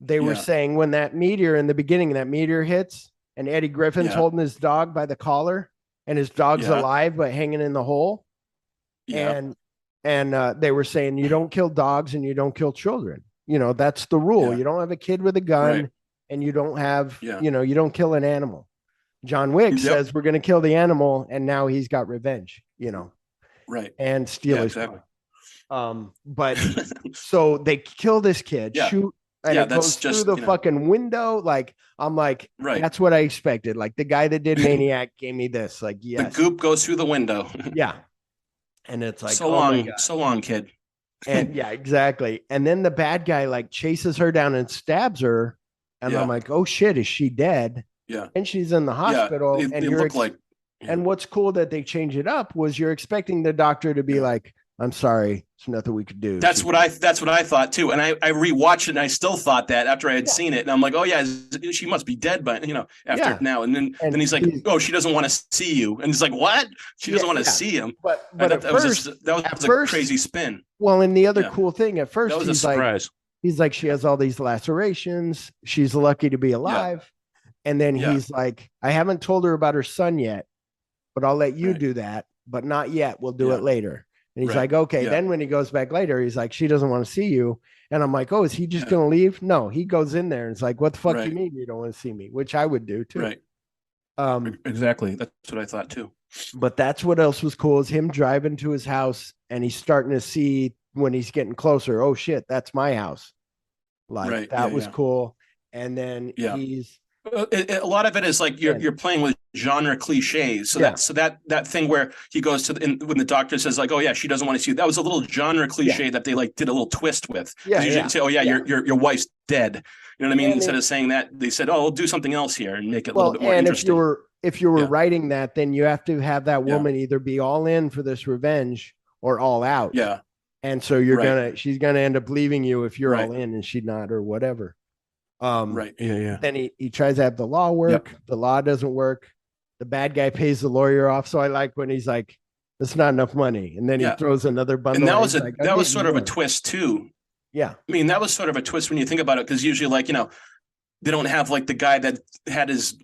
they were saying when that meteor in the beginning, that meteor hits and Eddie Griffin's holding his dog by the collar and his dog's alive but hanging in the hole. Yeah. And they were saying you don't kill dogs and you don't kill children. That's the rule. Yeah. You don't have a kid with a gun and you don't have, you don't kill an animal. John Wick says we're going to kill the animal, and now he's got revenge, right? And steal his car. But so they kill this kid, shoot, and it goes through the fucking window. Like I'm like, that's what I expected. Like the guy that did Maniac gave me this. Like, yes, the goop goes through the window. And it's like so long, kid. And exactly. And then the bad guy like chases her down and stabs her, and I'm like, oh shit, is she dead? Yeah. And she's in the hospital. And you're like, and what's cool that they change it up was you're expecting the doctor to be like, I'm sorry, there's nothing we could do. That's what I thought too. And I rewatched it and I still thought that after I had seen it. And I'm like, oh yeah, she must be dead, but after now. And then he's like, oh, she doesn't want to see you. And it's like, what? She doesn't want to see him. But that was a crazy spin. Well, and the other cool thing at first, that was a surprise. He's like, she has all these lacerations. She's lucky to be alive. And then he's like, I haven't told her about her son yet, but I'll let you do that, but not yet. We'll do it later. And he's like, okay. Then when he goes back later, he's like, she doesn't want to see you. And I'm like, oh, is he just going to leave? No, he goes in there and it's like, what the fuck do you mean you don't want to see me? Which I would do too. Right. Exactly. That's what I thought too. But that's what else was cool is him driving to his house and he's starting to see when he's getting closer. Oh shit, that's my house. Like that was cool. And then he's a lot of it is like you're playing with genre cliches. So that thing where he goes to when the doctor says like, oh yeah, she doesn't want to see you. That was a little genre cliche that they like did a little twist with. Usually say, oh yeah, your wife's dead. You know what I mean? Instead of saying that, they said, oh, we'll do something else here and make it a little bit more interesting. If you were writing that, then you have to have that woman either be all in for this revenge or all out. Yeah. And so she's gonna end up leaving you if you're all in and she's not or whatever. Then he tries to have the law work. The law doesn't work. The bad guy pays the lawyer off. So I like when he's like, "It's not enough money," and then he throws another bundle. And that was sort of a twist too. Yeah, I mean that was sort of a twist when you think about it, because usually like they don't have like the guy that had his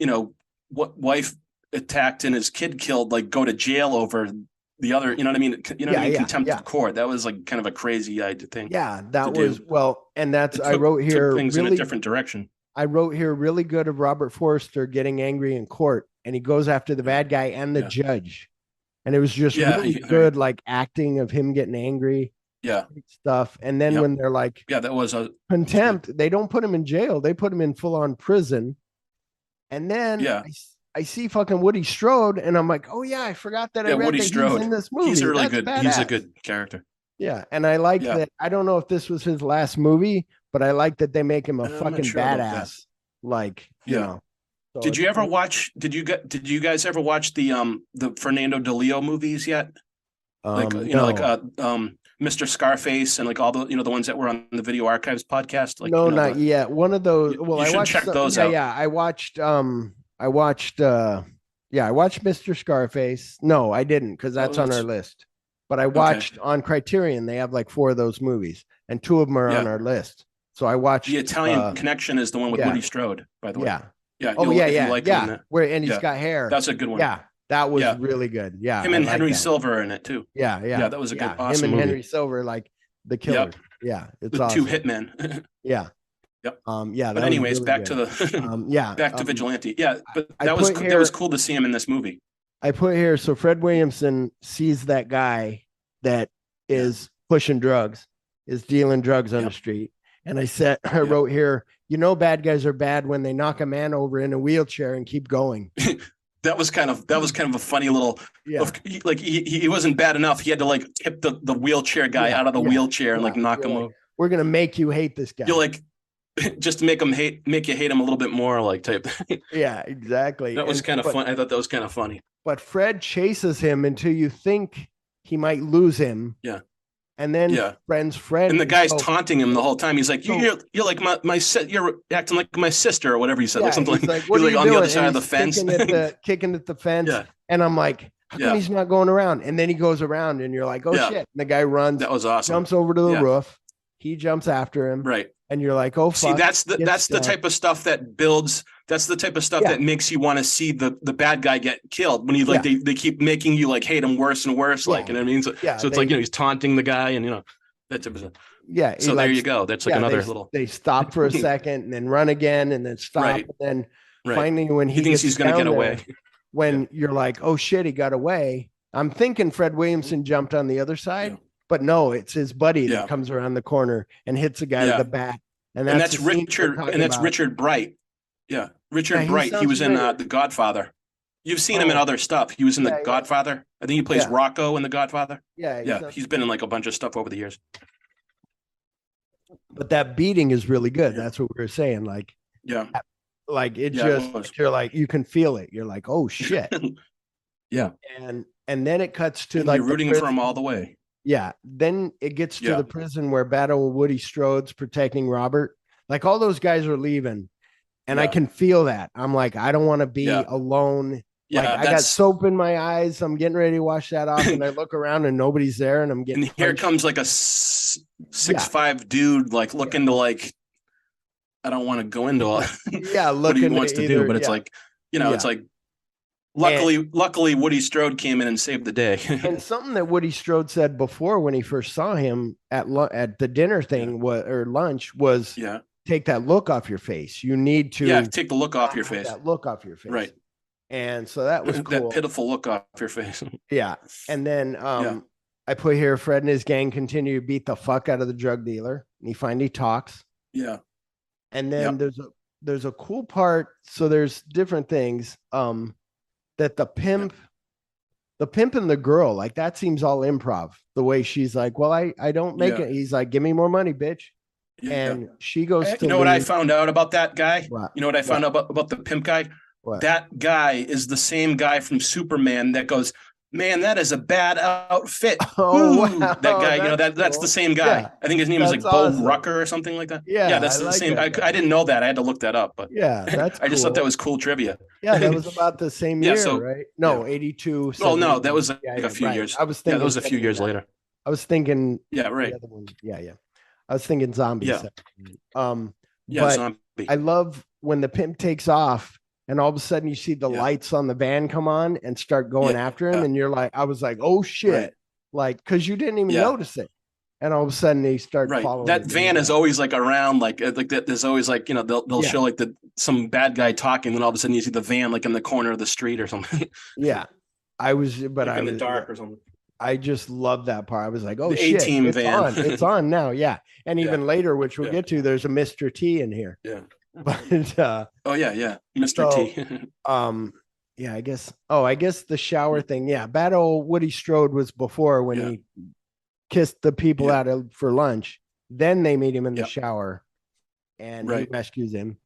wife attacked and his kid killed like go to jail over the other, you know what I mean? Contempt of court. That was like kind of a crazy thing. Yeah, that was and that's I wrote here things in a different direction. I wrote here really good of Robert Forster getting angry in court, and he goes after the bad guy and the judge, and it was just really good, like acting of him getting angry. Stuff. And then when they're like, that was a contempt, they don't put him in jail, they put him in full-on prison. And then I see fucking Woody Strode, and I'm like, oh yeah, I forgot that I read Woody that Strode. He's in this movie. He's a really good. Badass. He's a good character. Yeah, and I like that. I don't know if this was his last movie, but I like that they make him a fucking badass. Like, you know. So did you ever watch? Did you guys ever watch the Fernando DeLeo movies yet? Like Mr. Scarface and like all the the ones that were on the Video Archives podcast. Like no, not yet. One of those. Well, I watched check those out. Yeah, I watched Mr. Scarface. No, I didn't, because that's on our list. But I watched on Criterion, they have like 4 of those movies, and 2 of them are on our list. So I watched The Italian Connection is the one with Woody Strode, by the way. Yeah. Where he's got hair. That's a good one. Yeah. That was really good. Yeah. Him and Henry Silver are in it too. Yeah. That was a good awesome him and movie. Henry Silver, like the killer. Yeah. It's the awesome. 2 hitmen. Yeah. Yep. But anyways, really back good. to the back to Vigilante. Yeah, but that was cool to see him in this movie. I put here, so Fred Williamson sees that guy that is pushing drugs, is dealing drugs on the street. And I wrote here, bad guys are bad when they knock a man over in a wheelchair and keep going. That was kind of a funny little like he wasn't bad enough. He had to like tip the wheelchair guy out of the wheelchair and like knock him over. We're gonna make you hate this guy. You're like just to make you hate him a little bit more, like type. Yeah, exactly. That was kind of fun. I thought that was kind of funny. But Fred chases him until you think he might lose him. Yeah. And then Fred and the guy's taunting him the whole time. He's like, you're like my you're acting like my sister or whatever he said, like something like what he's like on doing? the other side of the fence, kicking at the fence. Yeah. And I'm like, how come he's not going around? And then he goes around, and you're like, oh shit! And the guy runs. That was awesome. Jumps over to the roof. He jumps after him. Right. And you're like, oh, fuck. See, that's the type of stuff that builds. That's the type of stuff that makes you want to see the bad guy get killed. When you like, they keep making you like hate him worse and worse. Like, you know what I mean? So it's like he's taunting the guy, and that type of stuff. Yeah. So there you go. That's like another little. They stop for a second and then run again and then stop. Right. And then finally, when he thinks he's going to get away, when you're like, oh shit, he got away. I'm thinking Fred Williamson jumped on the other side. But no, it's his buddy that comes around the corner and hits the guy with the bat. And that's Richard. And that's Richard Bright. Yeah, Richard Bright. He was in The Godfather. You've seen him in other stuff. He was in The Godfather. I think he plays Rocco in The Godfather. Yeah. He's been in like a bunch of stuff over the years. But that beating is really good. That's what we were saying. Like, like it just you're like you can feel it. You're like, oh shit. Yeah. And then it cuts to and like you're rooting for him all the way. Yeah. Then it gets to Yeah. the prison where Battle with Woody Strode's protecting Robert. Like all those guys are leaving. And I Yeah. can feel that. I'm like, I don't want to be Yeah. alone. Yeah, Like I got that's- soap in my eyes. I'm getting ready to wash that off. And I look around and nobody's there. And I'm getting And here punched. comes like a 6'5" dude, like looking to like, I don't want to go into all Yeah, what he looking wants to either- do, but it's yeah. like, you know, it's Yeah. like, luckily Woody Strode came in and saved the day. And something that Woody Strode said before when he first saw him at the dinner thing or lunch was, yeah. take that look off your face. You need to Take the look off your take face. that look off your face. Right. And so that was cool. That pitiful look off your face. Yeah. And then I put here Fred and his gang continue to beat the fuck out of the drug dealer. And he finally talks. Yeah. And then there's a cool part. So there's different things. That the pimp and the girl, like that seems all improv. The way she's like, well, I don't make it. He's like, give me more money, bitch. Yeah. And she goes to you know what I leave. found out about that guy? What? You know what I found out about the pimp guy? What? That guy is the same guy from Superman that goes, man, that is a bad outfit. Oh, Ooh. wow. That guy, you know, That's that's cool. the same guy. Yeah. I think his name is That's like Bo awesome. Rucker or something like that. Yeah, that's I the like same. that guy. I didn't know that. I had to look that up, but Yeah, that's I just thought cool. that was cool trivia. Yeah, that was about the same Yeah, year, so- right? No, 82. Well, no, that 70. was like a few right. years. I was Yeah, thinking that was a few years 79. later. I was thinking Yeah, the right. other one. Yeah. I was thinking zombies. Yeah. Yeah, But zombie. I love when the pimp takes off and all of a sudden you see the lights on the van come on and start going after him. yeah. And you're like, I was like, oh shit. Right. Like, because you didn't even Yeah. notice it. And all of a sudden they start Right. following. That him. van is always like around, like that. There's always like, you know, they'll Yeah. show like some bad guy talking, then all of a sudden you see the van like in the corner of the street or something. Yeah. I was, but like I in the was, dark or something. I just love that part. I was like, oh The shit, A-team it's van. on. It's on now. Yeah. And Yeah. even later, which we'll Yeah. get to, there's a Mr. T in here. Yeah. But Oh yeah, Mr. So- T. yeah, I guess the shower thing. Yeah. Bad old Woody Strode was before when Yeah. he kissed the people Yeah. out for lunch. Then they meet him in the Yeah. shower and he Right. rescues him.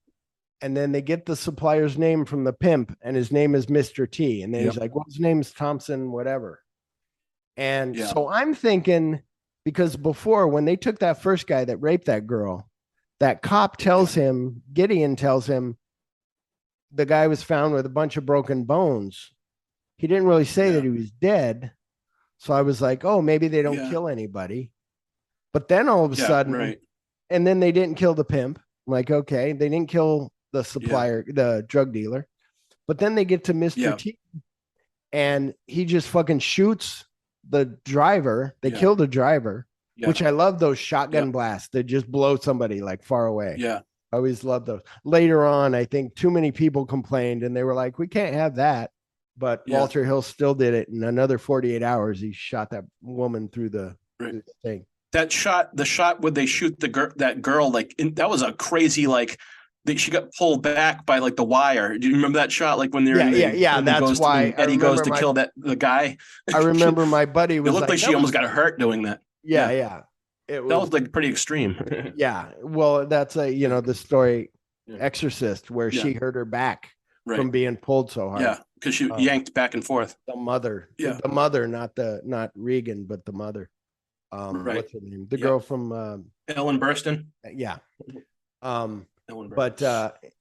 And then they get the supplier's name from the pimp, and his name is Mr. T. And then he's Yep. like, well, his name's Thompson, whatever. And Yeah. so I'm thinking, because before when they took that first guy that raped that girl, that cop tells him, Gideon tells him, the guy was found with a bunch of broken bones. He didn't really say that he was dead. So I was like, oh, maybe they don't Yeah. kill anybody. But then all of a Yeah, sudden, right. and then they didn't kill the pimp. I'm like, okay, they didn't kill the supplier, the drug dealer. But then they get to Mr. Yeah. T and he just fucking shoots the driver. They Yeah. kill the driver, Yeah. which I love those shotgun Yeah. blasts that just blow somebody like far away. Yeah. I always love those. Later on, I think too many people complained and they were like, we can't have that. But Yeah. Walter Hill still did it. In another 48 hours, he shot that woman through the Right. thing. The shot where they shoot that girl, like that was a crazy like. She got pulled back by like the wire. Do you remember that shot? Like when they're Yeah, in the, yeah. when That's goes why when Eddie goes to my- kill the guy. I remember my buddy It was looked like she "That almost was-" got hurt doing that. Yeah. It That was like pretty extreme. yeah. Well, that's the story Yeah. Exorcist where Yeah. she hurt her back Right. from being pulled so hard. Yeah, because she Um, yanked back and forth. The mother. Yeah. The mother, not Regan, but the mother. Right. What's her name? The Yeah. girl from Ellen Burstyn. yeah. Ellen But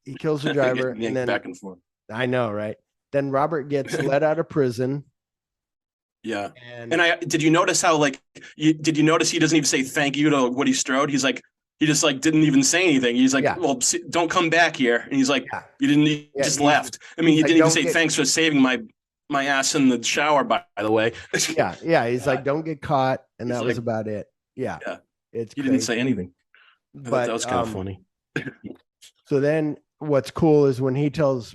he kills the driver Yanked and then back and forth. I know, right? Then Robert gets let out of prison. Yeah. And, And did you notice how did you notice he doesn't even say thank you to Woody Strode? He's like, he just like didn't even say anything. He's like, Yeah. well, don't come back here. And he's like, Yeah. you didn't, you Yeah, just he's- left. I mean, he like, didn't even "Don't say get-" thanks for saving my ass in the shower, by the way. yeah. He's like, don't get caught. And He's that was like- about it. Yeah. Yeah. It's He didn't crazy. say anything. I thought But that was kind of funny. So then what's cool is when he tells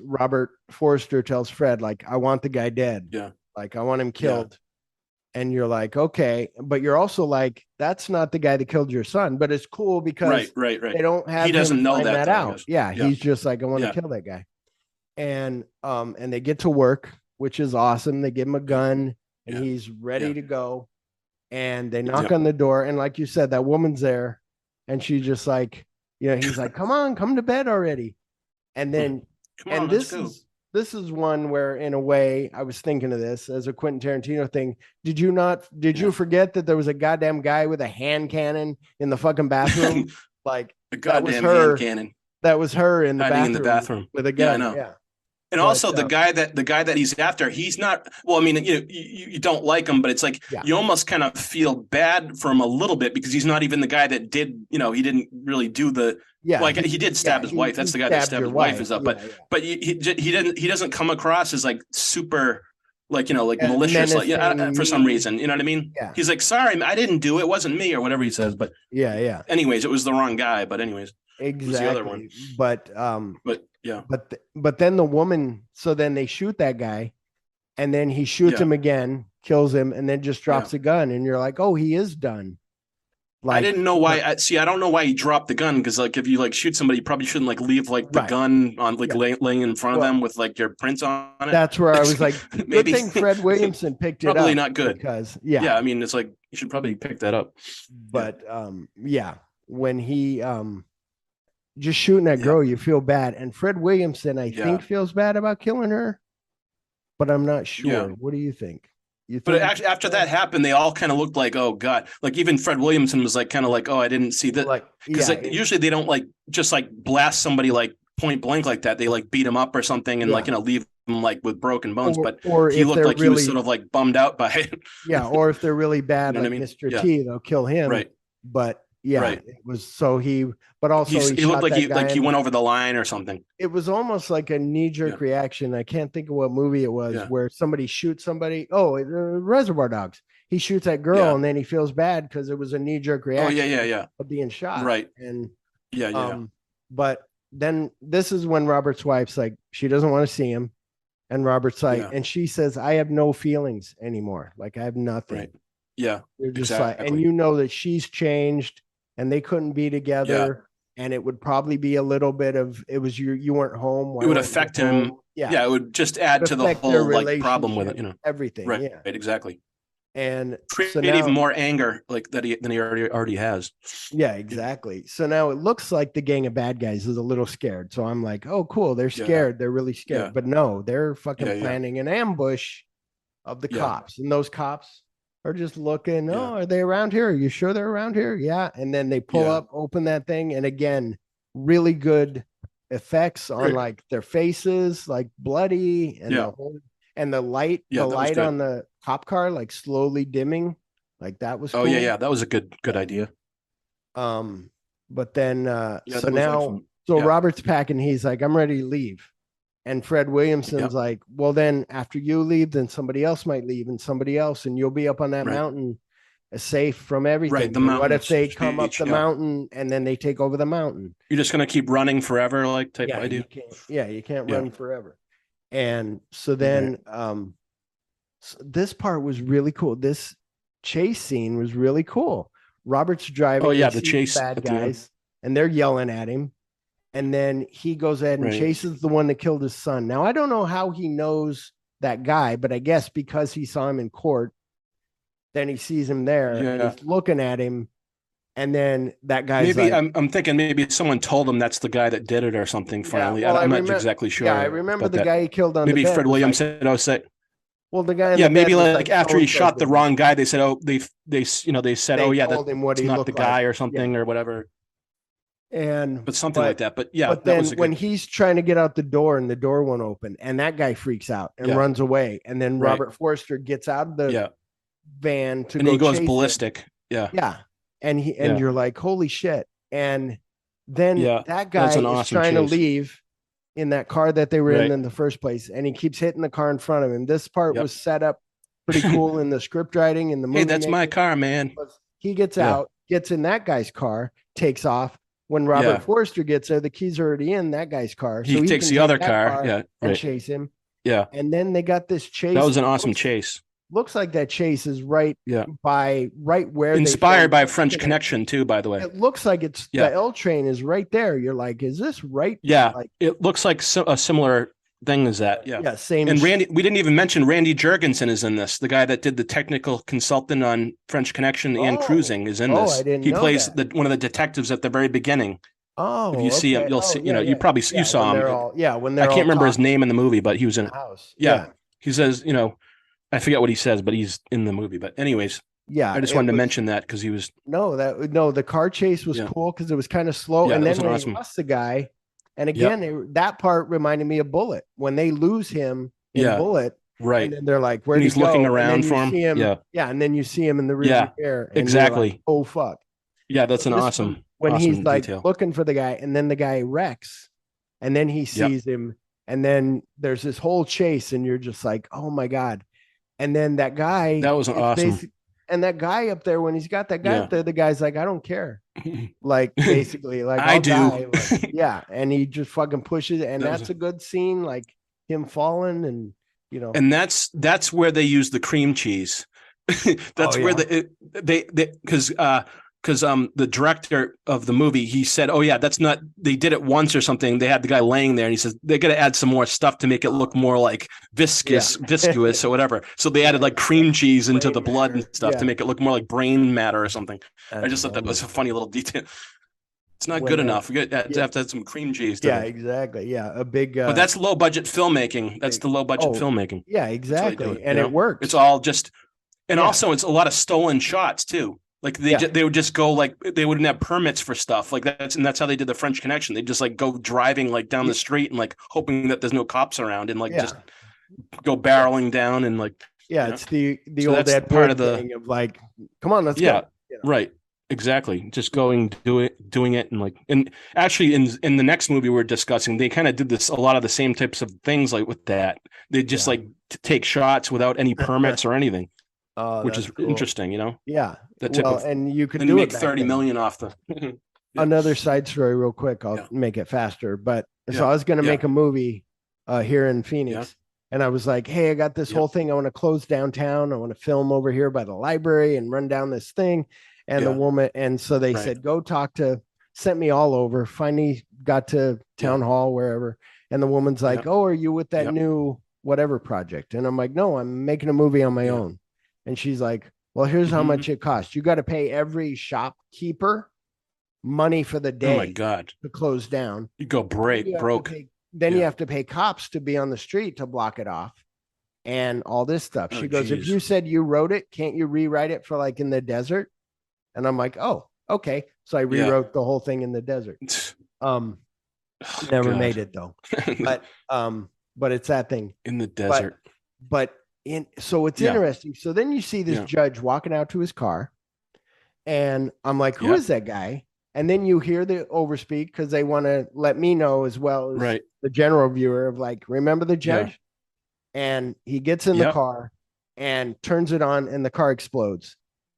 Forster tells Fred, like, I want the guy dead. Yeah. Like, I want him killed. And you're like, okay. But you're also like, that's not the guy that killed your son. But it's cool because Right. they don't have He doesn't him know find that, though, I out. guess. Yeah, Yeah. he's just like, I want Yeah. to kill that guy. And they get to work, which is awesome. They give him a gun and Yeah. he's ready Yeah. to go. And they knock Yeah. on the door. And like you said, that woman's there. And she's just like, he's like, come on, come to bed already. And then Come on, and let's this go. is this is one where, in a way, I was thinking of this as a Quentin Tarantino thing. Did you forget that there was a goddamn guy with a hand cannon in the fucking bathroom? Like The that was goddamn her. hand cannon That was her in the hiding bathroom, in the bathroom with a Yeah, I gun. know. Yeah. And also the guy that he's after, he's not. Well, I mean, you don't like him, but it's like you almost kind of feel bad for him a little bit because he's not even the guy that did. He didn't really do the. Yeah, like he did stab his wife. That's the guy that stabbed his wife is up. But he doesn't come across as like super like malicious like for some reason. You know what I mean? Yeah. He's like, sorry, I didn't do it. It wasn't me or whatever he says. But yeah. Anyways, it was the wrong guy. But anyways, exactly. It was the other one. But yeah. But then the woman, so then they shoot that guy and then he shoots him again, kills him, and then just drops a gun. And you're like, oh, he is done. Like, I didn't know why. I don't know why he dropped the gun. Cause like, if you like shoot somebody, you probably shouldn't like leave like the gun on like laying in front of them with like your prints on it. That's where I was like, maybe good thing Fred Williamson picked it up. Probably not good. Because I mean, it's like, you should probably pick that up. But when he, just shooting that girl, you feel bad. And Fred Williamson, I think, feels bad about killing her, but I'm not sure. Yeah. What do you think? But actually, after that happened, they all kind of looked like, oh God, like even Fred Williamson was like, kind of like, oh, I didn't see that. Like, because usually they don't like just like blast somebody like point blank like that. They like beat him up or something and like, leave him like with broken bones. But he looked like he was sort of like bummed out by it. Yeah. Or if they're really bad, like Mr. T, they'll kill him. Right. But it was but also he looked like he went over the line or something. It was almost like a knee-jerk reaction. I can't think of what movie it was where somebody shoots somebody. Oh, Reservoir Dogs. He shoots that girl and then he feels bad because it was a knee-jerk reaction. Of being shot. Right. And but then this is when Robert's wife's like, she doesn't want to see him. And Robert's like, and she says, I have no feelings anymore. Like I have nothing. Right. Yeah. You're just like, and you know that she's changed and they couldn't be together. And it would probably be a little bit of, it was you weren't home. It would affect him. Yeah. It would just add to the whole like problem with it, everything. Right. Yeah. Right. Exactly. And create even more anger like than he already has. Yeah, exactly. So now it looks like the gang of bad guys is a little scared. So I'm like, oh, cool. They're scared. They're really scared. But no, they're fucking planning an ambush of the cops. And those cops are just looking, oh, are they around here? Are you sure they're around here? Yeah. And then they pull up, open that thing. And again, really good effects on like their faces, like bloody and the whole, and the light, on the cop car, like slowly dimming. Like that was cool. That was a good idea. But then so now Robert's packing, he's like, I'm ready to leave. And Fred Williamson's like, well, then after you leave, then somebody else might leave and somebody else, and you'll be up on that mountain safe from everything. Right. What if they come up the mountain and then they take over the mountain? You're just going to keep running forever, like type idea. You can't run forever. And so then so this part was really cool. This chase scene was really cool. Robert's driving. The chase bad guys, and they're yelling at him. And then he goes ahead and chases the one that killed his son. Now, I don't know how he knows that guy, but I guess because he saw him in court, then he sees him there and he's looking at him. And then that guy's maybe like, I'm thinking maybe someone told him that's the guy that did it or something. Finally, I'm not exactly sure. Yeah, I remember the guy he killed on maybe the bed. Fred Williamson. Well, the guy. Maybe like after he shot the wrong guy, they said, they said, that's not the guy or something or whatever. But something like that. But but then when he's trying to get out the door and the door won't open, and that guy freaks out and runs away, and then Robert Forster gets out of the van and he goes ballistic. And you're like, holy shit. And then that guy is trying to leave in that car that they were in the first place, and he keeps hitting the car in front of him. This part was set up pretty cool in the script writing in the movie. Hey, that's my car, man. He gets out, gets in that guy's car, takes off. When Robert Forster gets there, the keys are already in that guy's car. So he takes the other car and chase him. Yeah. And then they got this chase. That was an awesome chase. Looks like that chase is right where inspired by French Connection too, by the way. It looks like it's the L train is right there. You're like, is this right? Yeah. Like, it looks like a similar thing as that. Yeah. Same. And Randy, we didn't even mention Randy Jurgensen is in this. The guy that did the technical consultant on French Connection and Cruising is in this. I didn't he know plays that. one of the detectives at the very beginning. Oh, If you see him, okay. you'll Oh, see. yeah, You yeah, probably yeah, you saw when him. they're all, yeah, when I they're can't all remember his talking name in the movie, but he was in in it. the house. Yeah. He says, I forget what he says, but he's in the movie. But anyways, Yeah, I just it wanted to was- mention that because he was. no, the car chase was Yeah. cool because it was kind of slow, Yeah, and that was then an when awesome- he lost the guy, and again, that part reminded me of Bullet when they lose him in Yeah. Bullet, Right. and then they're like, "Where And he's looking around for him. See him, Yeah. and then you see him in the rearview Yeah, mirror, and you're exactly. like, oh fuck, Yeah, that's an This awesome when awesome he's like detail. looking for the guy, and then the guy wrecks, and then he sees him, and then there's this whole chase, and you're just like, oh my god, and then that guy That was is awesome. and that guy up there, when he's got that guy Yeah. up there, the guy's like, I don't care. Like basically, like I I'll do. die. Like, yeah, and he just fucking pushes, and That was that's a good scene, like him falling, and And that's where they use the cream cheese. That's Oh, where yeah? they because the director of the movie, he said, oh yeah, that's not, they did it once or something. They had the guy laying there and he says they're gonna add some more stuff to make it look more like viscous or whatever. So they added like cream cheese into the blood and stuff to make it look more like brain matter or something. I just thought that was a funny little detail. It's not good enough. You have to have some cream cheese. Yeah, exactly. Yeah, a big. But that's low budget filmmaking. That's the low budget filmmaking. Yeah, exactly, and it works. It's all just, and also it's a lot of stolen shots too. Like they would just go, like they wouldn't have permits for stuff like that, and that's how they did the French Connection. They just like go driving like down the street and like hoping that there's no cops around and like just go barreling down and like. It's the So old that's Ed part Wood of the thing of like, come on, let's yeah, go. right. Exactly. Just doing it. And like, and actually in the next movie we're discussing, they kind of did this, a lot of the same types of things like with that. They just like take shots without any permits or anything, which is cool. interesting, Yeah. that type of, and you could then do you make it back 30 then. million off the, Another side story real quick. I'll make it faster. But so I was going to make a movie here in Phoenix. And I was like, hey, I got this whole thing. I want to close downtown. I want to film over here by the library and run down this thing. And the woman, and so they said, go talk to, sent me all over. Finally got to town hall, wherever. And the woman's like, oh, are you with that new whatever project? And I'm like, no, I'm making a movie on my own. And she's like, well, here's how much it costs. You got to pay every shopkeeper money for the day. Oh my God. To close down. You go broke. Then you have to pay cops to be on the street to block it off and all this stuff. She goes, if you said you wrote it, can't you rewrite it for like in the desert? And I'm like, oh, okay. So I rewrote the whole thing in the desert. Never made it though. But it's that thing in the desert. So it's interesting. So then you see this judge walking out to his car, and I'm like, who is that guy? And then you hear the overspeak because they want to let me know as well as the general viewer of like, remember the judge? And he gets in the car and turns it on, and the car explodes.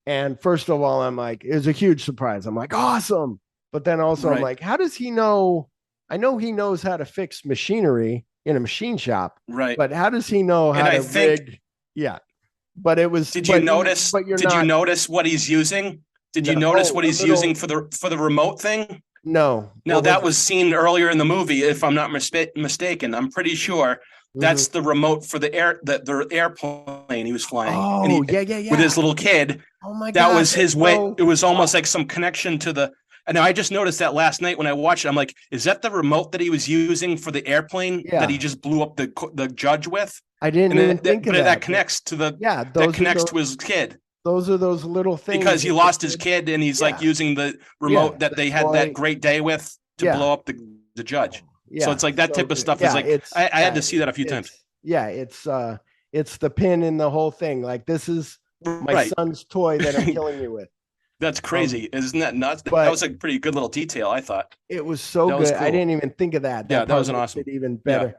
And first of all, I'm like, it was a huge surprise. I'm like, awesome. But then also I'm like, how does he know? I know he knows how to fix machinery in a machine shop. Right. But how does he know how to rig? Yeah. But it was. Did you notice what he's using? Did you notice what he's using for the remote thing? No. No, that was seen earlier in the movie, if I'm not mistaken. I'm pretty sure that's the remote for the airplane he was flying. Oh, and with his little kid. Oh my God. That was his way. It was almost like some connection to the. And I just noticed that last night when I watched it. I'm like, is that the remote that he was using for the airplane that he just blew up the judge with? I didn't even think of that. That connects to the. Yeah, that connects to his kid. Those are those little things. Because he lost his kid, and he's like using the remote that they had that great day with to blow up the judge. Yeah. So it's like that type of stuff is like I had to see that a few times. Yeah, it's the pin in the whole thing. Like, this is my son's toy that I'm killing you with. That's crazy. Isn't that nuts? That was a pretty good little detail, I thought. It was so good. Cool. I didn't even think of that. That was an awesome. Even better.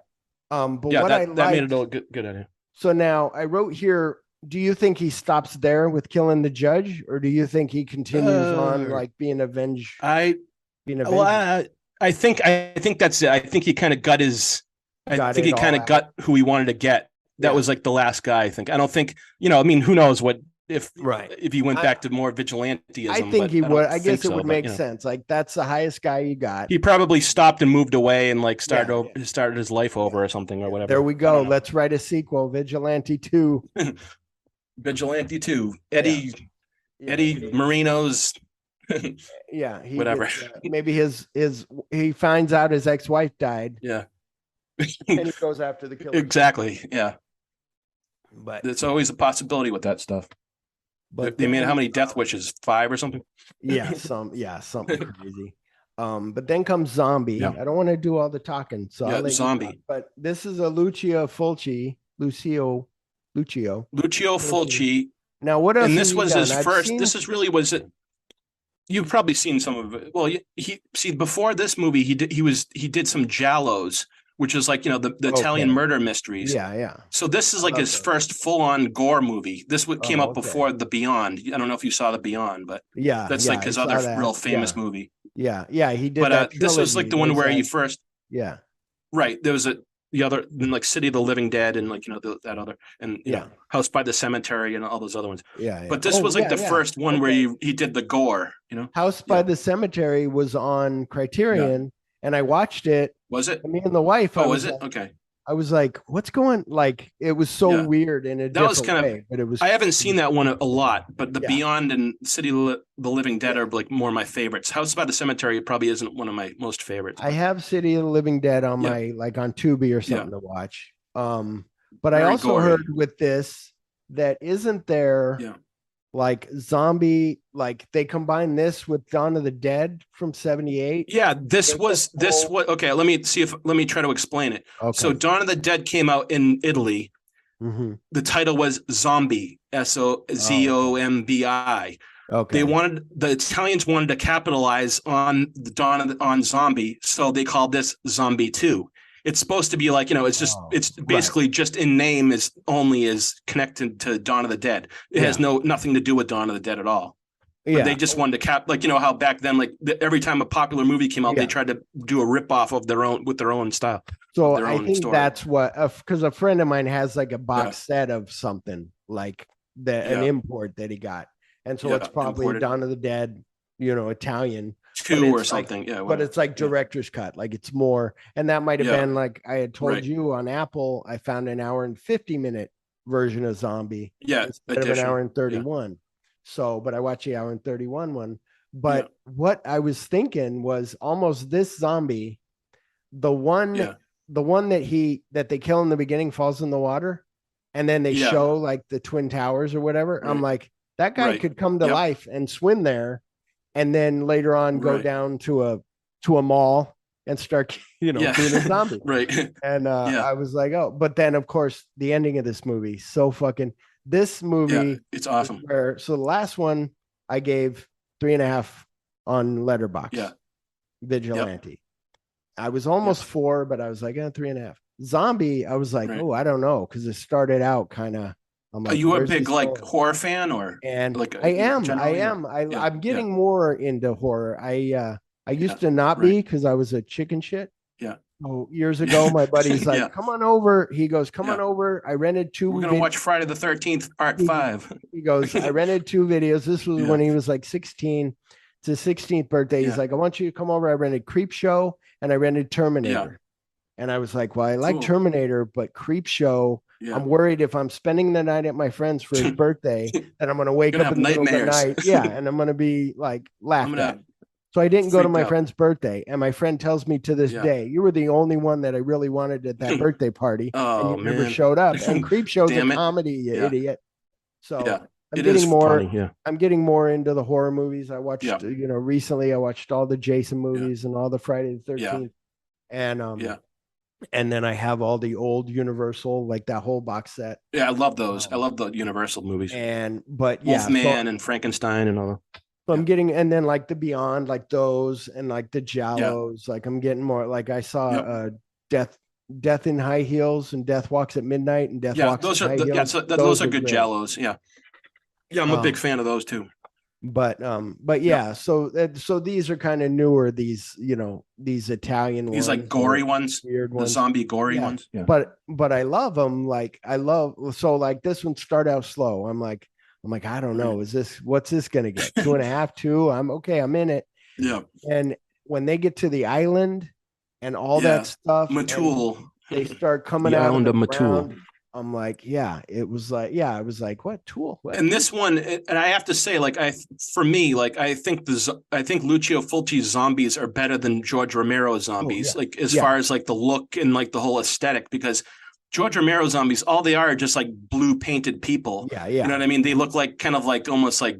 But what that made it a good idea. So now I wrote here, do you think he stops there with killing the judge, or do you think he continues on like being avenged? I think that's it. I think he kind of got who he wanted to get. That was like the last guy. I think. I don't think, I mean, who knows what if he went back to more vigilantism. I think he would. I guess it would make sense. Like, that's the highest guy you got. He probably stopped and moved away and like started his life over or something or whatever. There we go. Let's write a sequel, Vigilante 2. Vigilante 2. Eddie Marino's Yeah, he Whatever. maybe he finds out his ex-wife died. Yeah. And he goes after the killer. Exactly. Yeah. But It's always a possibility with that stuff. but They made how many death wishes? 5 or something? something crazy. But then comes Zombie. Yeah. I don't want to do all the talking, so Yeah, I'll let you Zombie. talk. But this is a Lucio Lucio. Lucio Fulci. Now, what else? And this has he was done? his I've first. seen- This is really was it. You've probably seen some of it. Well, before this movie, he did some Giallos, which is like, the Italian murder mysteries. Yeah. So this is like his those. first full-on gore movie. This came out okay. before The Beyond. I don't know if you saw The Beyond, but that's like his other real famous movie. Yeah, he did. But this was like the one where he first. Yeah. Right. There was the other, like City of the Living Dead, and like that other, and you know, House by the Cemetery, and all those other ones. Yeah. But this was like the first one where he did the gore. House by the Cemetery was on Criterion, and I watched it. Was it? Me and the wife. Oh, was it? Okay. I was like, "What's going?" Like, it was so weird in a different way. But it was. I haven't seen that one a lot, but the Beyond and City of the Living Dead are like more my favorites. House by the Cemetery probably isn't one of my most favorites. I have City of the Living Dead on my on Tubi or something to watch. But I also heard with this that isn't there like Zombie, like they combine this with Dawn of the Dead from 78. Yeah, this was okay. Let me try to explain it. Okay. So Dawn of the Dead came out in Italy. Mm-hmm. The title was Zombie, Zombi. Okay. The Italians wanted to capitalize on the on Zombie, so they called this Zombie 2. It's supposed to be like, it's basically just in name is connected to Dawn of the Dead. It has nothing to do with Dawn of the Dead at all. But they just wanted to how back then, like every time a popular movie came out, they tried to do a ripoff of their own style. So I think that's what, because a friend of mine has like a box set of something like an import that he got. And so it's probably imported. Dawn of the Dead, Italian. 2 or something. But it's like director's cut. Like it's more. And that might have been like I had told you on Apple, I found an hour and 50-minute version of Zombie. Yeah. Instead of an hour and 31. Yeah. So, but I watched the hour and 31 one. But what I was thinking was almost this Zombie, the one that they kill in the beginning falls in the water. And then they show like the Twin Towers or whatever. Right. I'm like, that guy could come to life and swim there. And then later on go down to a mall and start, being a zombie. Right. And I was like, oh, but then of course the ending of this movie, this movie, it's awesome. So the last one I gave 3.5 on Letterboxd. Yeah. Vigilante. I was almost 4, but I was like, 3.5. Zombie, I was like, oh, I don't know, because it started out kind of. Are you a big horror fan or? And like I am. I'm getting more into horror. I used to not be because I was a chicken shit. Yeah. So years ago, my buddy's like, come on over. He goes, come on over. I rented 2. We're going to watch Friday the 13th, part 5. He goes, I rented 2 videos. This was when he was like 16. It's his 16th birthday. He's like, I want you to come over. I rented Creep Show and I rented Terminator. And I was like, well, I like Terminator, but Creep Show. I'm worried if I'm spending the night at my friend's for his birthday, that I'm going to wake up in the middle of the night. Yeah. And I'm going to be like laughed at. So I didn't go to my friend's birthday. And my friend tells me to this day, you were the only one that I really wanted at that birthday party. And you never showed up. And Creep Show's a comedy, you idiot. So I'm getting more. I'm getting more into the horror movies. I watched, recently I watched all the Jason movies and all the Friday the 13th. And and then I have all the old Universal, like that whole box set. Yeah, I love those. I love the Universal movies. Wolfman and Frankenstein and all that. So I'm getting, and then like the Beyond, like those, and like the Giallos. Like I'm getting more. Like I saw Death in High Heels and Death Walks at Midnight and Death Walks those in are High Heels. those are good Giallos. Yeah, I'm a big fan of those too. But so these are kind of newer, these Italian these ones, like gory ones, weird ones, the zombie gory ones. Yeah. But I love them. Like so like this one start out slow. I'm like I don't know, what's this gonna get 2.5, 2? I'm okay, I'm in it. Yeah. And when they get to the island and all that stuff, Matul, they start coming the out island of the Matul. I'm like, yeah, it was like, yeah, I was like, what Tool? What? And this one, and I have to say, like, for me, like, I think Lucio Fulci's zombies are better than George Romero's zombies, like as far as like the look and like the whole aesthetic, because George Romero zombies, all they are just like blue painted people. Yeah. You know what I mean? They look like kind of like almost like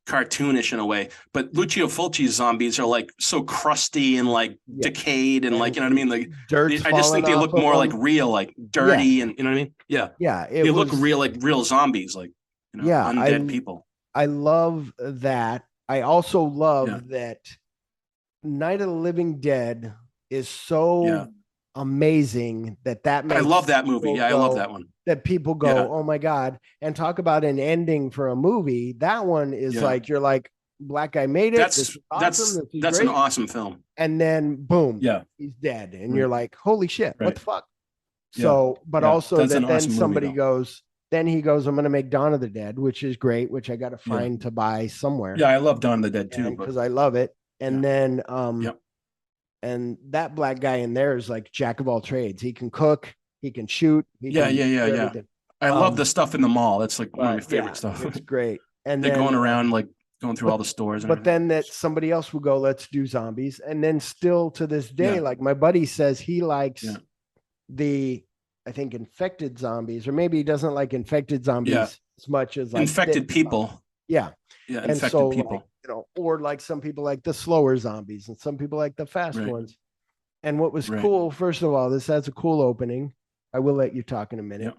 cartoonish in a way, but Lucio Fulci's zombies are like so crusty and like decayed and like, you know what I mean? Like I just think they look more like real, like dirty, and you know what I mean? Yeah. They look real, like real zombies, like, you know, undead people. I love that. I also love that Night of the Living Dead is so amazing that makes, I love that movie. I love that one. That people go, oh my God, and talk about an ending for a movie. That one is like, you're like, black guy made it. That's an awesome film. And then boom, he's dead. And you're like, holy shit, what the fuck? Yeah. So, but also that's that then awesome somebody movie, goes, then he goes, I'm going to make Dawn of the Dead, which is great, which I got to find to buy somewhere. Yeah, I love Dawn of the Dead too. Because I love it. And then, and that black guy in there is like jack of all trades. He can cook, he can shoot. Yeah. I love the stuff in the mall. That's like one of my favorite stuff. It's great. And they're then, going around like going through all the stores. But then that somebody else will go, let's do zombies. And then still to this day, like my buddy says he likes the, I think, infected zombies, or maybe he doesn't like infected zombies as much as like infected people. Yeah. Yeah. And Infected so, people. like, you know, or like some people like the slower zombies and some people like the fast ones. And what was cool, first of all, this has a cool opening. I will let you talk in a minute.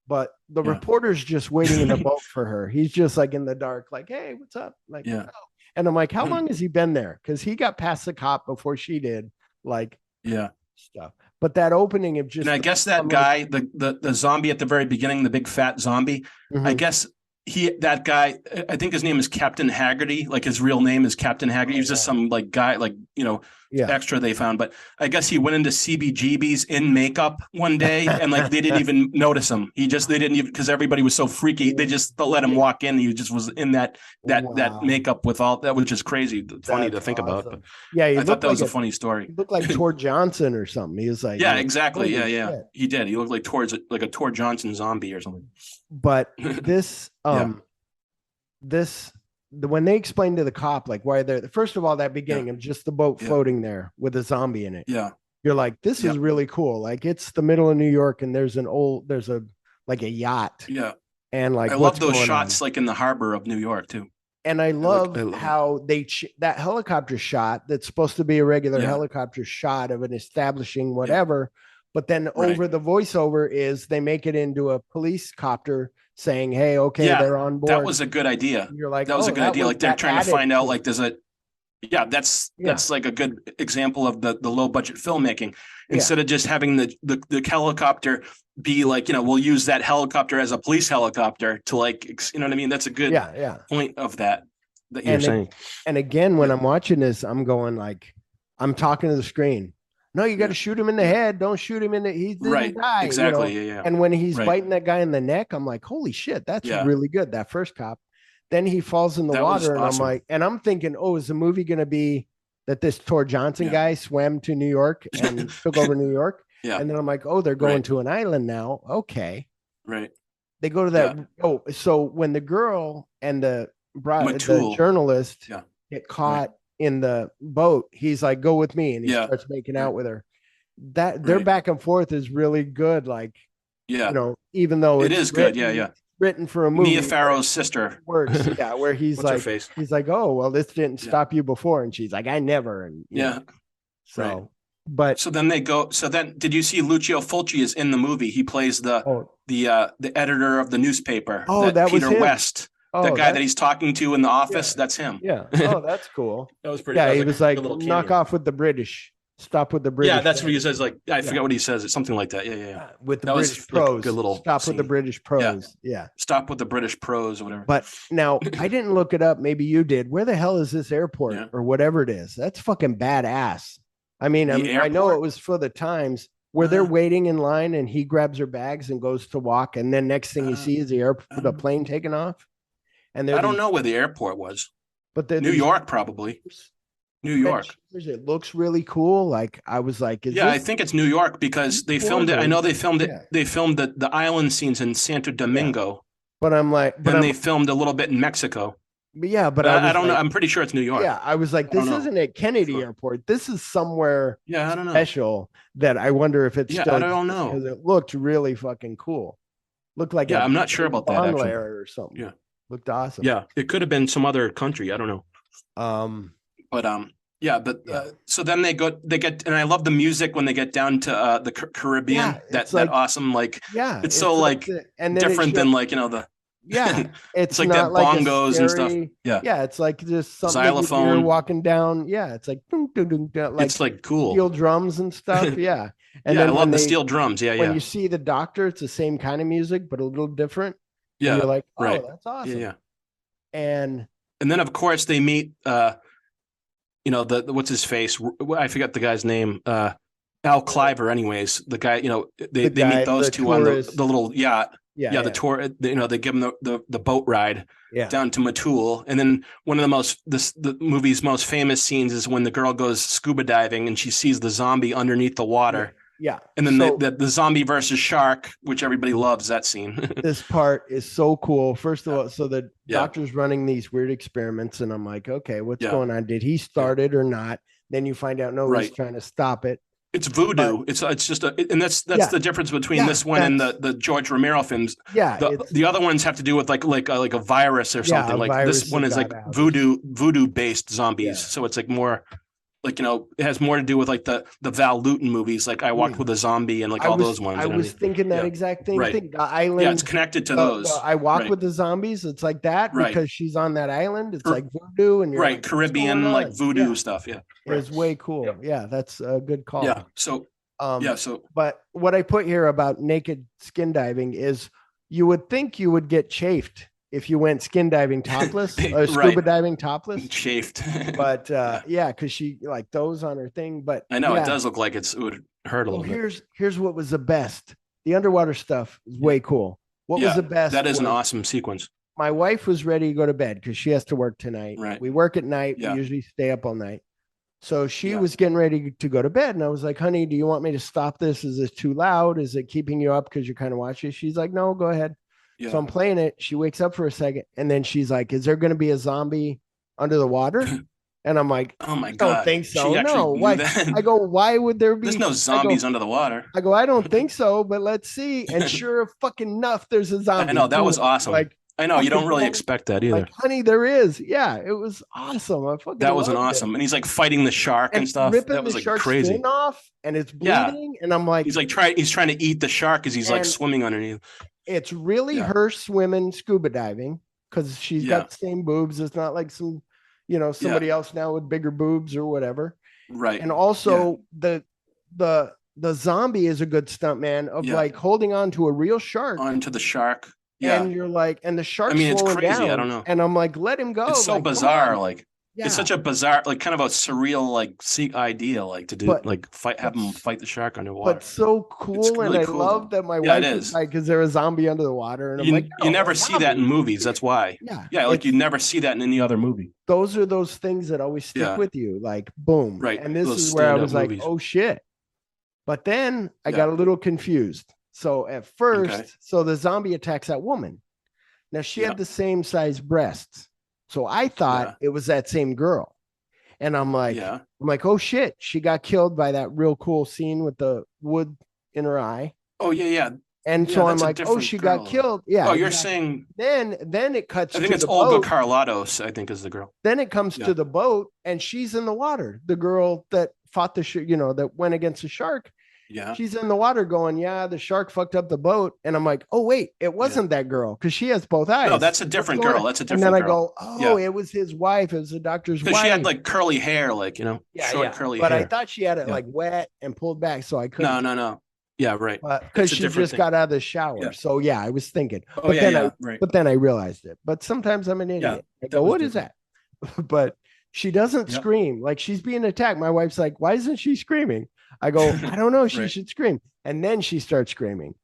But the reporter's just waiting in the boat for her. He's just like in the dark, like, hey, what's up? Like, oh. And I'm like, how long has he been there? Because he got past the cop before she did, like, stuff. But that opening of just, and I guess that guy, the zombie at the very beginning, the big fat zombie, I guess that guy, I think his name is Captain Haggerty. Like his real name is Captain Haggerty. He's just some like guy, like, you know, extra they found. But I guess he went into CBGB's in makeup one day and like they didn't even notice him. They didn't even, because everybody was so freaky. They just let him walk in. He just was in that makeup with all that, which is crazy, funny to think about. But I thought that was a funny story. He looked like Tor Johnson or something. He was like, exactly. Yeah. He did. He looked like a Tor Johnson zombie or something. But this, when they explained to the cop, like why they're, first of all, that beginning of just the boat floating there with a zombie in it. Yeah. You're like, this is really cool. Like it's the middle of New York and there's a yacht. Yeah. And like, I love those shots like in the harbor of New York too. And I love how that helicopter shot that's supposed to be a regular helicopter shot of an establishing whatever. But then over the voiceover is they make it into a police copter saying, hey, okay, they're on board. That was a good idea. You're like, that was a good idea. Like they're trying to find out, like there's that's like a good example of the low budget filmmaking. Instead of just having the helicopter be like, you know, we'll use that helicopter as a police helicopter to like, you know what I mean? That's a good point of that you're saying. And again, when I'm watching this, I'm going like, I'm talking to the screen. No, you got to shoot him in the head. Don't shoot him in the. He didn't die. Exactly. You know? And when he's biting that guy in the neck, I'm like, holy shit, that's really good. That first cop. Then he falls in the water, and I'm like, and I'm thinking, oh, is the movie going to be that this Tor Johnson guy swam to New York and took over New York? And then I'm like, oh, they're going to an island now. Okay. Right. They go to that. Oh, so when the girl and the journalist get caught in the boat, he's like, go with me, and he starts making out with her. That their back and forth is really good. Like, you know, even though it is good, written for a movie. Mia Farrow's sister works, where he's like, he's like, oh well, this didn't stop you before, and she's like, I never, and so. But so then did you see Lucio Fulci is in the movie? He plays the editor of the newspaper. Oh, that Peter was him. West. The guy that he's talking to in the office, that's him. Yeah. Oh, that's cool. That was pretty. Yeah, he was like, knock off with the British. Stop with the British. Yeah, that's what he says. Like, I forget what he says. It's something like that. Yeah. With the British pros. Good little stop scene. With the British pros. Yeah. Stop with the British pros or whatever. But now I didn't look it up. Maybe you did. Where the hell is this airport or whatever it is? That's fucking badass. I mean, I know it was for the times where they're waiting in line and he grabs her bags and goes to walk. And then next thing you see is the plane taking off. And I don't know where the airport was, but New York, probably. New York. It looks really cool. Like I was like, I think it's New York because they filmed it. I know they filmed it. Yeah. They filmed the island scenes in Santo Domingo. But I'm like, and they filmed a little bit in Mexico. But I don't know. I'm pretty sure it's New York. Yeah, I was like, this isn't at Kennedy Airport. This is somewhere I don't know. special that I wonder if it's still. I don't know. Because it looked really fucking cool. Looked like I'm not sure about that actually. Or something. Yeah, looked awesome. Yeah, it could have been some other country. I don't know. So then they get, and I love the music when they get down to the Caribbean. That awesome it's so different than the. It's like not that bongos and stuff. It's like just something xylophone you're walking down. It's like it's like cool steel drums and stuff. And then I love the steel drums. When you see the Doctor, it's the same kind of music but a little different. And you're like, oh, that's awesome. And then of course they meet what's his face, I forget the guy's name, Al Cliver. Anyways, the guy, they meet those two tourist. On the little yacht. The tour, they give them the boat ride down to Matul. And then one of the movie's most famous scenes is when the girl goes scuba diving and she sees the zombie underneath the water. And then the zombie versus shark, which everybody loves that scene. This part is so cool. First of all, so the Doctor's running these weird experiments and I'm like, okay, what's going on? Did he start it or not? Then you find out, no, he's trying to stop it. It's voodoo. It's just and that's the difference between this one and the George Romero films. The other ones have to do with like a virus or something. Like this one is like voodoo based zombies. So it's like more like it has more to do with like the Val Lewton movies, like I Walked with a Zombie and all those ones. I was thinking that exact thing. Right. The island. Yeah, it's connected to those. I Walk with the Zombies. It's like that because she's on that island. It's like voodoo and you're like, Caribbean like voodoo stuff. It's way cool. That's a good call. But what I put here about naked skin diving is you would think you would get chafed if you went skin diving topless or scuba diving topless. Chafed. But because she like those on her thing. But I know it does look like it would hurt a little bit. Here's what was the best. The underwater stuff is way cool. What was the best? That is an awesome sequence. My wife was ready to go to bed because she has to work tonight. Right. We work at night. We usually stay up all night. So she was getting ready to go to bed. And I was like, honey, do you want me to stop this? Is this too loud? Is it keeping you up because you're kind of watching? She's like, no, go ahead. Yeah. So I'm playing it. She wakes up for a second. And then she's like, is there going to be a zombie under the water? And I'm like, oh my God. I don't think so. No. Why? I go, why would there be? There's no zombies under the water. I go, I don't think so, but let's see. And sure fucking enough, there's a zombie. I know. That was awesome. Like, I know you don't really expect that either. Like, honey, there is. Yeah, it was awesome. That was awesome. And he's like fighting the shark and stuff. That was like crazy. Skin off and it's bleeding. And I'm like, he's trying to eat the shark as he's like swimming underneath. It's really her swimming scuba diving because she's got the same boobs. It's not like somebody else now with bigger boobs or whatever. Right. And also the zombie is a good stunt man of like holding on to a real shark. Onto the shark. Yeah. And you're like, and the shark's it's slowing crazy. down. I don't know. And I'm like, let him go. It's so bizarre. Like, it's such a bizarre, like kind of a surreal, like idea, like to do, have them fight the shark underwater. But so cool. Really and I love that my wife is like, is there a zombie under the water? And I'm like, you never see that in movies. That's why. Yeah. Like you never see that in any other movie. Those are those things that always stick with you. Like, boom. Right. And this is where I was like, oh shit. But then I got a little confused. So at first, so the zombie attacks that woman. Now she had the same size breasts. So I thought it was that same girl. And I'm like, oh shit, she got killed by that real cool scene with the wood in her eye. Oh yeah. And so I'm like, oh, she got killed. Yeah. Oh, you're saying then it cuts. I think it's Olga Carlatos, I think is the girl. Then it comes to the boat and she's in the water. The girl that fought that went against the shark. Yeah. She's in the water going, the shark fucked up the boat. And I'm like, oh, wait, it wasn't that girl because she has both eyes. No, that's a different girl. That's a different girl. And then girl. I go, it was his wife. It was the doctor's wife. She had like curly hair, like, short curly hair. But I thought she had it like wet and pulled back. So I couldn't. No. Yeah, right. Because she just got out of the shower. Yeah. So I was thinking. But then I realized it. But sometimes I'm an idiot. I go, what is that? But she doesn't scream. Like she's being attacked. My wife's like, why isn't she screaming? I go, I don't know. She should scream. And then she starts screaming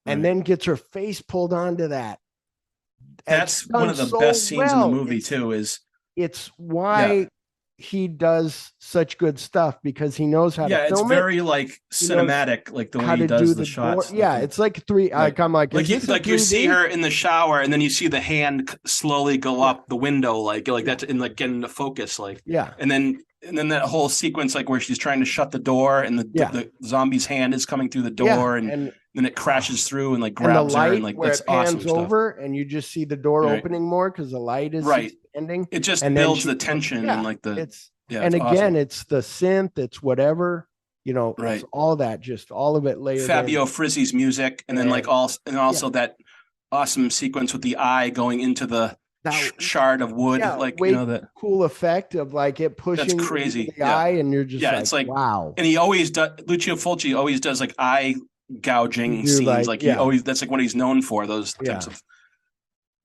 and then gets her face pulled onto that. That's one of the best scenes in the movie too. It's why he does such good stuff because he knows how to it's film very like cinematic, like the way he does the shots. Yeah, it's like three. Right. I'm like, like you see her in the shower, and then you see the hand slowly go up the window, like that's in like getting the focus, like and then that whole sequence, like where she's trying to shut the door, and the zombie's hand is coming through the door, and then it crashes through and like grabs the light, her, and like where that's it pans awesome over, and you just see the door opening more because the light is expanding. It just and builds the tension and like the and again, awesome. it's the synth, it's whatever, it's all that, just all of it layered. Fabio Frizzi's music, and then like also that awesome sequence with the eye going into the shard of wood, like that cool effect of like it pushing crazy the eye, and you're just it's like wow. And he always does. Lucio Fulci always does like eye gouging scenes, like he always, that's like what he's known for, those types of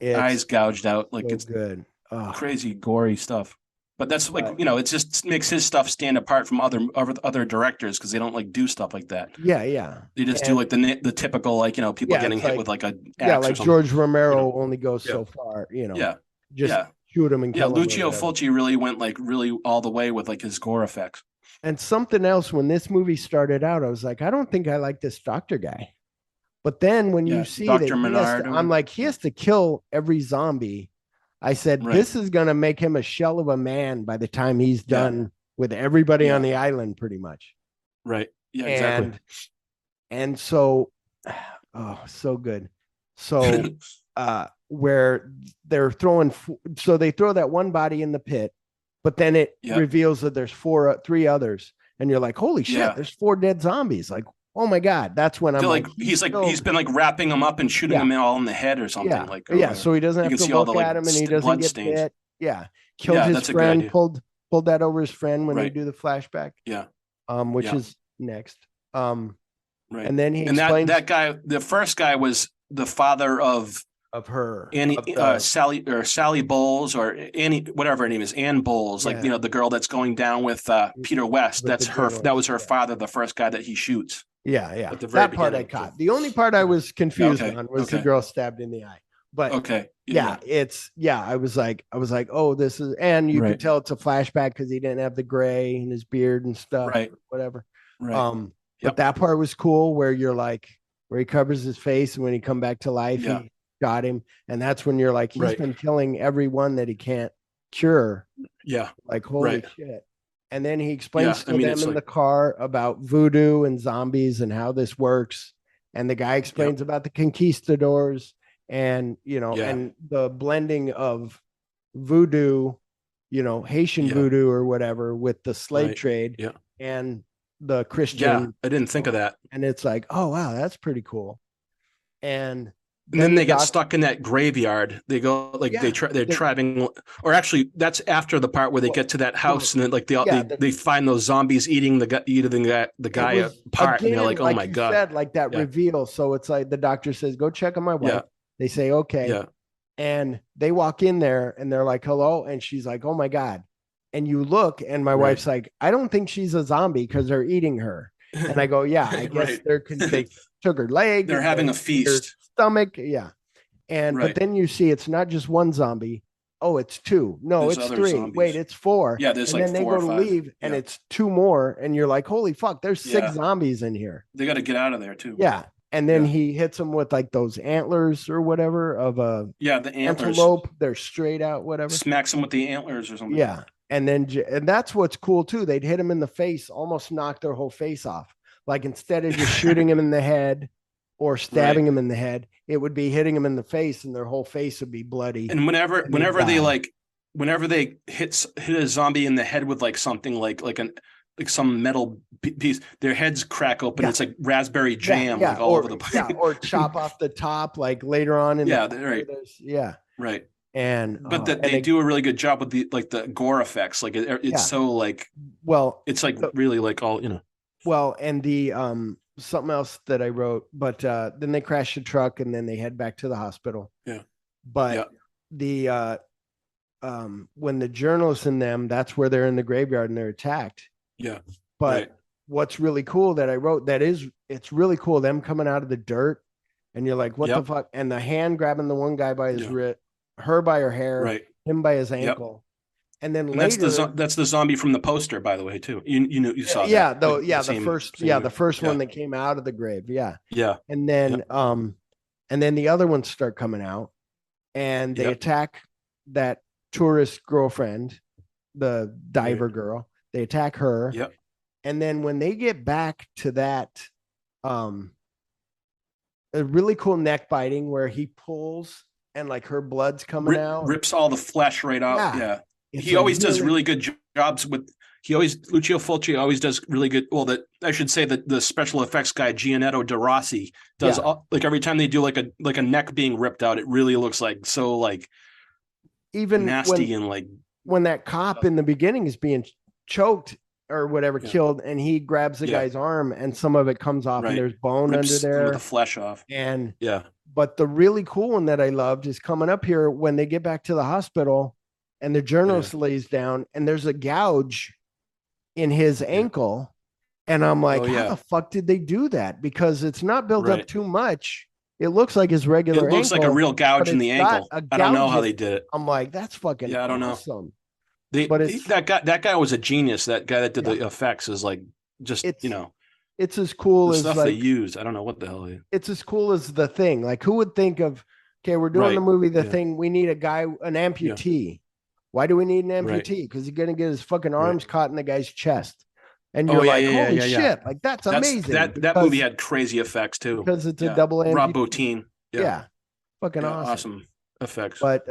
eyes gouged out, like so it's good, crazy gory stuff. But that's like it just makes his stuff stand apart from other directors, because they don't like do stuff like that. They just do like the typical, like people getting hit with like a axe like George Romero only goes so far, just shoot him and kill him. Lucio Fulci really went like really all the way with like his gore effects. And something else, when this movie started out, I was like, I don't think I like this doctor guy. But then when you see Dr. Menard, I'm like, he has to kill every zombie. I said, this is going to make him a shell of a man by the time he's done with everybody on the island, pretty much. Right. Yeah, exactly. And so, so good. So, where they're throwing, so they throw that one body in the pit, but then it reveals that there's three others. And you're like, holy shit, there's 4 dead zombies. Like, oh my God, that's when I'm like he's been like wrapping them up and shooting them all in the head or something. So he doesn't have to look at him, and he doesn't get bit. Killed his friend, pulled that over his friend when they do the flashback. Which is next. And then he explains that guy, the first guy was the father of her, Annie, Sally Bowles, or Annie, whatever her name is, Ann Bowles, like the girl that's going down with Peter West. That's her. That was her father, the first guy that he shoots. That part I caught. The only part I was confused on was the girl stabbed in the eye. But I was like, oh, this is, and you could tell it's a flashback because he didn't have the gray in his beard and stuff, whatever. But that part was cool, where you're like, where he covers his face, and when he come back to life, he got him, and that's when you're like, he's been killing everyone that he can't cure. Like, holy shit. And then he explains to them in the car about voodoo and zombies and how this works. And the guy explains about the conquistadors and, and the blending of voodoo, Haitian voodoo or whatever, with the slave trade and the Christian. I didn't think of that. And it's like, oh, wow, that's pretty cool. And then they get stuck in that graveyard. They go like they're driving, or actually that's after the part where they get to that house, and then like they find those zombies eating the guy apart, and they're like, oh my God, said, like that reveal. So it's like the doctor says, go check on my wife. They say, okay. And they walk in there and they're like, hello. And she's like, oh my God. And you look, and my wife's like, I don't think she's a zombie because they're eating her. And I go, yeah, I guess they took her leg. They're having a feast. Stomach, but then you see it's not just one zombie. Oh, it's 2. No, there's it's 3. Zombies. Wait, it's 4. There's and like then 4 they go or 5. to leave, and it's 2 more, and you're like, holy fuck, there's 6 zombies in here. They got to get out of there too. And then he hits them with like those antlers or whatever of a the antlers. Antelope. They're straight out, whatever. Smacks them with the antlers or something. And then and that's what's cool too. They'd hit him in the face, almost knock their whole face off. Like, instead of just shooting him in the head or stabbing him in the head, it would be hitting him in the face, and their whole face would be bloody. And whenever they hit a zombie in the head with like something like some metal piece, their heads crack open. It's like raspberry jam, like all over the place. Or chop off the top, like later on in right. And they do a really good job with the gore effects. Like it's so like, well, it's like really like all, Well, and the something else that I wrote, but then they crash the truck, and then they head back to the hospital. But the when the journalists in them, that's where they're in the graveyard and they're attacked. But what's really cool that I wrote, it's really cool, them coming out of the dirt, and you're like, what the fuck? And the hand grabbing the one guy by his wrist, her by her hair, him by his ankle. And then And later, that's the zombie from the poster, by the way, too. You saw that. yeah, though, Like, yeah, same- the first one yeah. that came out of the grave, yeah. Yeah. And then the other ones start coming out, and they Yep. attack that tourist girlfriend, the diver girl. They attack her. Yep. And then when they get back to that, a really cool neck biting where he pulls and like her blood's coming out. Rips all the flesh right out. Yeah. He always does really good jobs with. Lucio Fulci always does really good. Well, I should say that the special effects guy Gianetto De Rossi does like every time they do like a neck being ripped out, it really looks like so like even nasty and like when that cop in the beginning is being choked or whatever, killed, and he grabs the guy's arm and some of it comes off and there's bone rips under there, the flesh off. And yeah. But the really cool one that I loved is coming up here when they get back to the hospital and the journalist lays down and there's a gouge in his ankle. And I'm like, how the fuck did they do that? Because it's not built up too much. It looks like his regular ankle. It looks like a real gouge in the ankle. I don't know how they did it. I'm like, that's fucking I don't awesome. know. That guy was a genius. That guy that did the effects is like just it's as cool as stuff like, they use. I don't know what the hell. It's as cool as The Thing. Like, who would think of? Okay, we're doing the movie The Thing. We need a guy, an amputee. Yeah. Why do we need an amputee? Because he's gonna get his fucking arms caught in the guy's chest. And you're holy shit! Like that's amazing. That movie had crazy effects too because it's a double amputee. Rob Bottin. Yeah, fucking awesome effects. But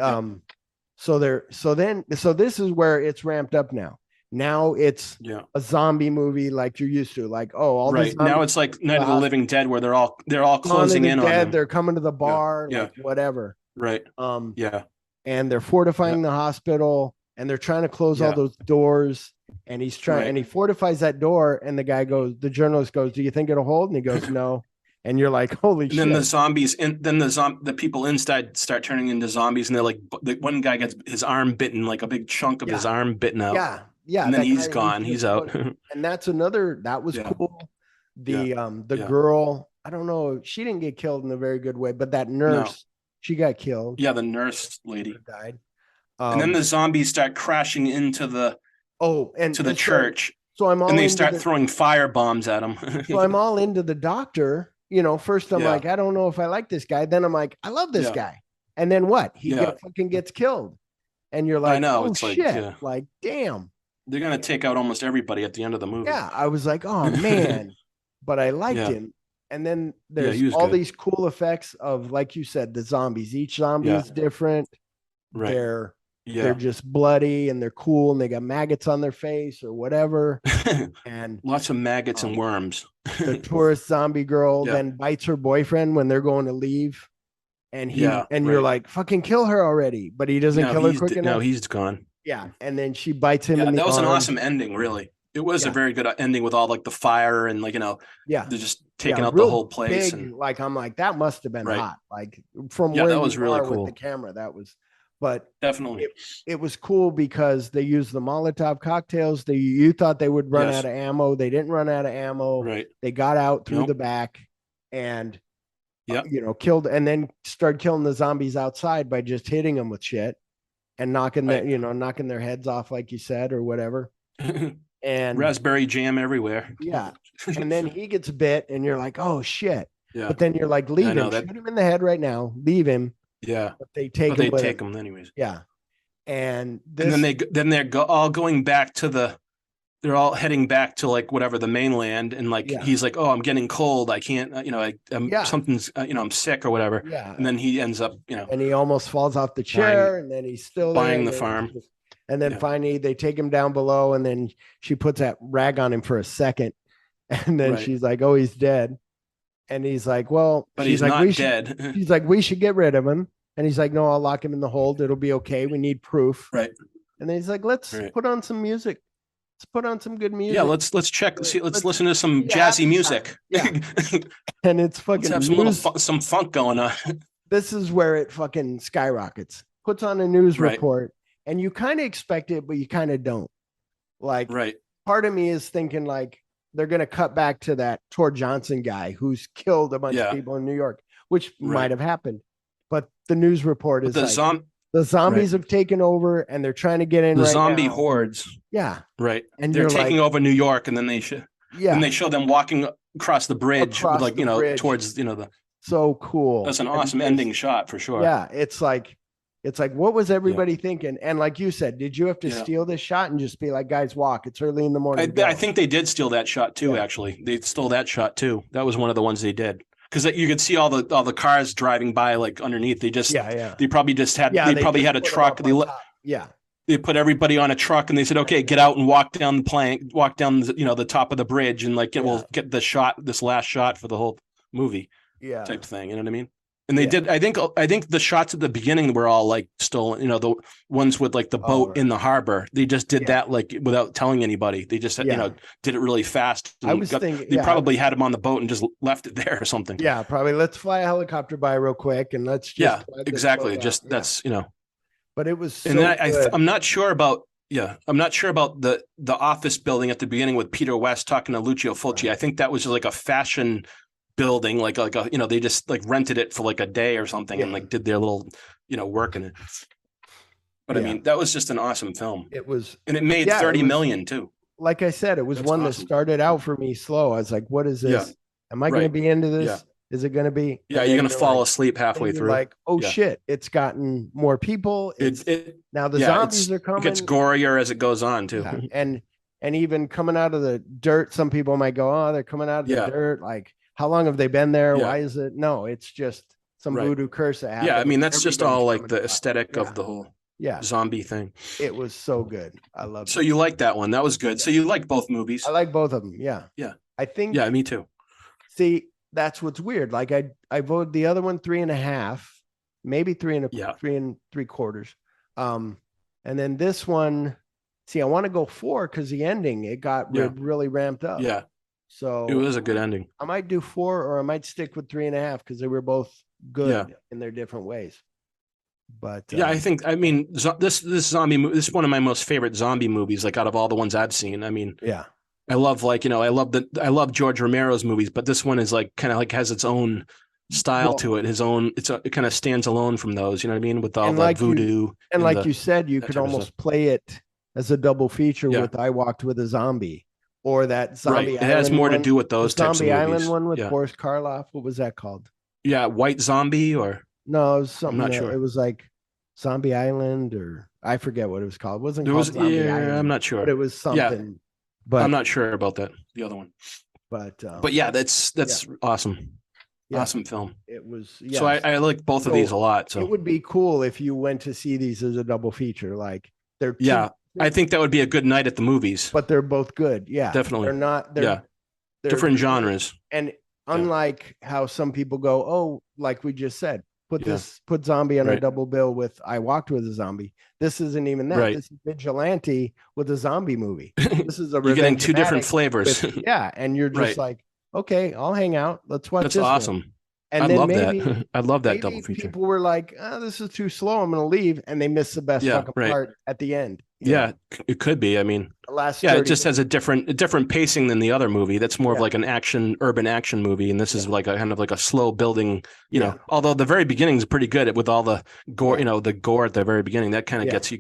so this is where it's ramped up now. Now it's a zombie movie like you're used to. Like all right now it's like Night of the Living Dead where they're all closing in on them. They're coming to the bar, like whatever. Right. And they're fortifying the hospital and they're trying to close all those doors. And he's trying and he fortifies that door. And the journalist goes, "Do you think it'll hold?" And he goes, "No." And you're like, holy shit. And then the zombies, and then the people inside start turning into zombies. And they're like, one guy gets his arm bitten, like a big chunk of his arm bitten out. Yeah. Yeah. And then he's gone. He's out. And that was cool. The girl, I don't know, she didn't get killed in a very good way, but that nurse, she got killed. Yeah, the nurse lady died. And then the zombies start crashing into the church. So I'm all and they start throwing fire bombs at them. So I'm all into the doctor. First I'm like, I don't know if I like this guy. Then I'm like, I love this guy. And then what? He fucking gets killed. And you're like, I know, it's shit. Like, damn. They're gonna take out almost everybody at the end of the movie. Yeah, I was like, oh man, but I liked him. And then there's all these cool effects of, like you said, the zombies. Each zombie is different. Right. They're just bloody and they're cool and they got maggots on their face or whatever. And lots of maggots and worms. The tourist zombie girl then bites her boyfriend when they're going to leave. And you're like, fucking kill her already. But he doesn't kill her quick enough. No, he's gone. Yeah. And then she bites him in the that was arm. an awesome ending, really. It was a very good ending with all like the fire and like, they're just taking out the whole place. Big, like, I'm like, that must have been hot. Like from where that was really cool with the camera. That was, but definitely it was cool because they used the Molotov cocktails. You thought they would run out of ammo. They didn't run out of ammo. Right. They got out through the back and, killed and then started killing the zombies outside by just hitting them with shit and knocking knocking their heads off, like you said, or whatever. And raspberry jam everywhere. Yeah. And then he gets bit and you're like, oh shit. Yeah. But then you're like, leave him. Shoot him in the head right now. Leave him. Yeah. But they take him anyways. Yeah. And then they're all going back to they're all heading back to like whatever the mainland, and like he's like, oh, I'm getting cold, I can't, something's, I'm sick or whatever. Yeah. And then he ends up, and he almost falls off the chair, and then he's still buying the farm. And then finally they take him down below, and then she puts that rag on him for a second, and then she's like, oh, he's dead. And he's like, well, but he's like, not dead. She's like, we should get rid of him. And he's like, no, I'll lock him in the hold. It'll be okay. We need proof. Right. And then he's like, let's put on some music. Let's put on some good music. Yeah, let's check. Let's listen to some jazzy music. Yeah. And it's fucking let's have some funk going on. This is where it fucking skyrockets. Puts on a news report, and you kind of expect it, but you kind of don't. Like, part of me is thinking like they're gonna cut back to that Tor Johnson guy who's killed a bunch of people in New York, which might have happened. But the news report is The zombies have taken over, and they're trying to get in. The right zombie now. hordes. Yeah, Right. and they're you're taking like, over New York, and then they yeah, they show them walking across the bridge, Across with the bridge. towards the. so cool. That's an And awesome ending shot for sure. Yeah, it's like what was everybody thinking? And like you said, did you have to steal this shot and just be like, guys, walk? It's early in the morning. I think they did steal that shot too. Yeah. Actually, they stole that shot too. That was one of the ones they did, because you could see all the cars driving by like underneath. They just they probably just had they probably had a truck. They put everybody on a truck and they said, okay, get out and walk down the plank, walk down the top of the bridge, and like we'll get the shot, this last shot for the whole movie, type thing. You know what I mean? And they did. I think the shots at the beginning were all like stolen. The ones with like the boat in the harbor. They just did that like without telling anybody. They just did it really fast. I was thinking they probably had him on the boat and just left it there or something. Yeah, probably. Let's fly a helicopter by real quick and let's just exactly. Just that's But it was so and then good. I'm not sure about the office building at the beginning with Peter West talking to Lucio Fulci. I think that was just like a fashion building, like they just like rented it for like a day or something and like did their little work in it. But I mean, that was just an awesome film. It was, and it made 30 million too. Like I said, it was one that started out for me slow. I was like, what is this? Am I going to be into this? Yeah. Is it going to be? Yeah, you're going to fall asleep halfway through. Like, oh shit, it's gotten more people. Now the zombies are coming. It gets gorier as it goes on too. Yeah. And even coming out of the dirt, some people might go, oh, they're coming out of the dirt. Like, how long have they been there? Why is it? No, it's just some voodoo curse that happened. Yeah, I mean, that's just all like the aesthetic of the whole zombie thing. It was so good. I love it. So you like that one. That was good. So you like both movies. I like both of them. Yeah. Yeah. I think. Yeah, me too. See, that's what's weird. Like I voted the other one 3.5, maybe 3.75. And then this one, see, I want to go 4 because the ending, it got really ramped up. Yeah. So it was a good ending. I might do 4 or I might stick with 3.5 because they were both good in their different ways. But I think, I mean, this zombie movie, this is one of my most favorite zombie movies, like out of all the ones I've seen. I mean, I love I love George Romero's movies, but this one is like kind of like has its own style to it. It kind of stands alone from those, you know what I mean? With all the voodoo. And like you said, you could almost play it as a double feature with I Walked with a Zombie. Or that Zombie Island. It has more to do with those types of movies. Zombie Island one with Boris Karloff. What was that called? Yeah, White Zombie or no, it was something. I'm not sure. It was like Zombie Island or I forget what it was called. It wasn't called Zombie Island. I'm not sure. But it was something. But I'm not sure about that. The other one. But yeah, that's awesome. Yeah. Awesome film. It was. So I like both of these a lot. So it would be cool if you went to see these as a double feature. Like they're I think that would be a good night at the movies. But they're both good. Yeah. Definitely. They're not. They're different genres. And unlike how some people go, oh, like we just said, put Zombie on a double bill with I Walked with a Zombie. This isn't even that. This is Vigilante with a zombie movie. This is a you're getting two different flavors. And you're just like, okay, I'll hang out. Let's watch. That's this awesome. one. And I love that. I love that double feature. People were like, oh, this is too slow. I'm going to leave. And they missed the best fucking part at the end. Yeah, it could be. I mean, it just has a different pacing than the other movie. That's more of like an urban action movie, and this is like a kind of like a slow building. You know, although the very beginning is pretty good with all the gore. The gore at the very beginning that kind of gets you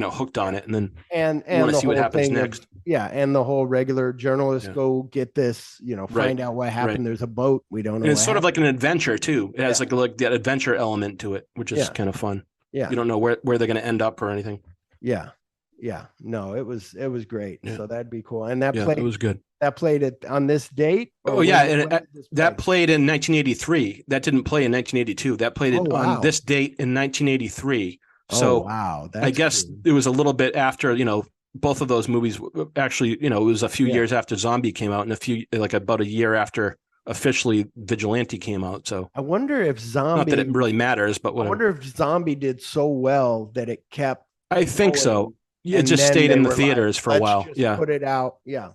hooked on it, and then you want to see what happens next. And the whole regular journalist go get this. Find out what happened. There's a boat. We don't know. And it's sort of like an adventure too. It has like that adventure element to it, which is kind of fun. Yeah, you don't know where they're going to end up or anything. Yeah, no, it was great. So that'd be cool. And it was good. That played it on this date. That played in 1983. That didn't play in 1982. That played it on this date in 1983. So wow, I guess it was a little bit after both of those movies. Actually, it was a few years after Zombie came out, and about a year after officially Vigilante came out. So I wonder if Zombie. Not that it really matters, but whatever. I wonder if Zombie did so well that it kept. I think so. It just stayed in the theaters for a while. Put it out. Yeah.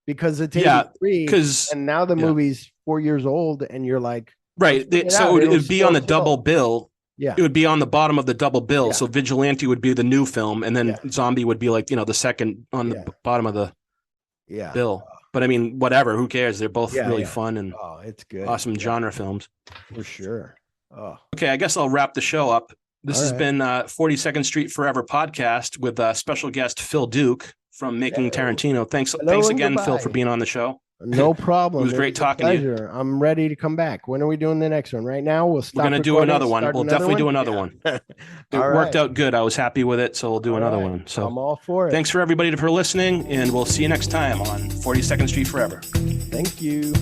Because it's 83 and now the movie's 4 years old and you're like, right. So it would be on the double bill. Yeah. It would be on the bottom of the double bill. So Vigilante would be the new film. And then Zombie would be like, the second on the bottom of the bill. But I mean, whatever, who cares? They're both really fun and it's good. Awesome genre films. For sure. Oh. Okay. I guess I'll wrap the show up. This All has right. been 42nd Street Forever podcast with special guest Phil Duke from Making Tarantino. Thanks Hello and again, Phil, goodbye. for being on the show. No problem. It was great a talking to you. pleasure. I'm ready to come back. When are we doing the next one? Right now, we'll stop. We're going to do recording, another one. start We'll another definitely do one? another Yeah. one. It All worked right. out good. I was happy with it, so we'll do All another right. one. So I'm all for it. thanks for everybody for listening, and we'll see you next time on 42nd Street Forever. Thank you.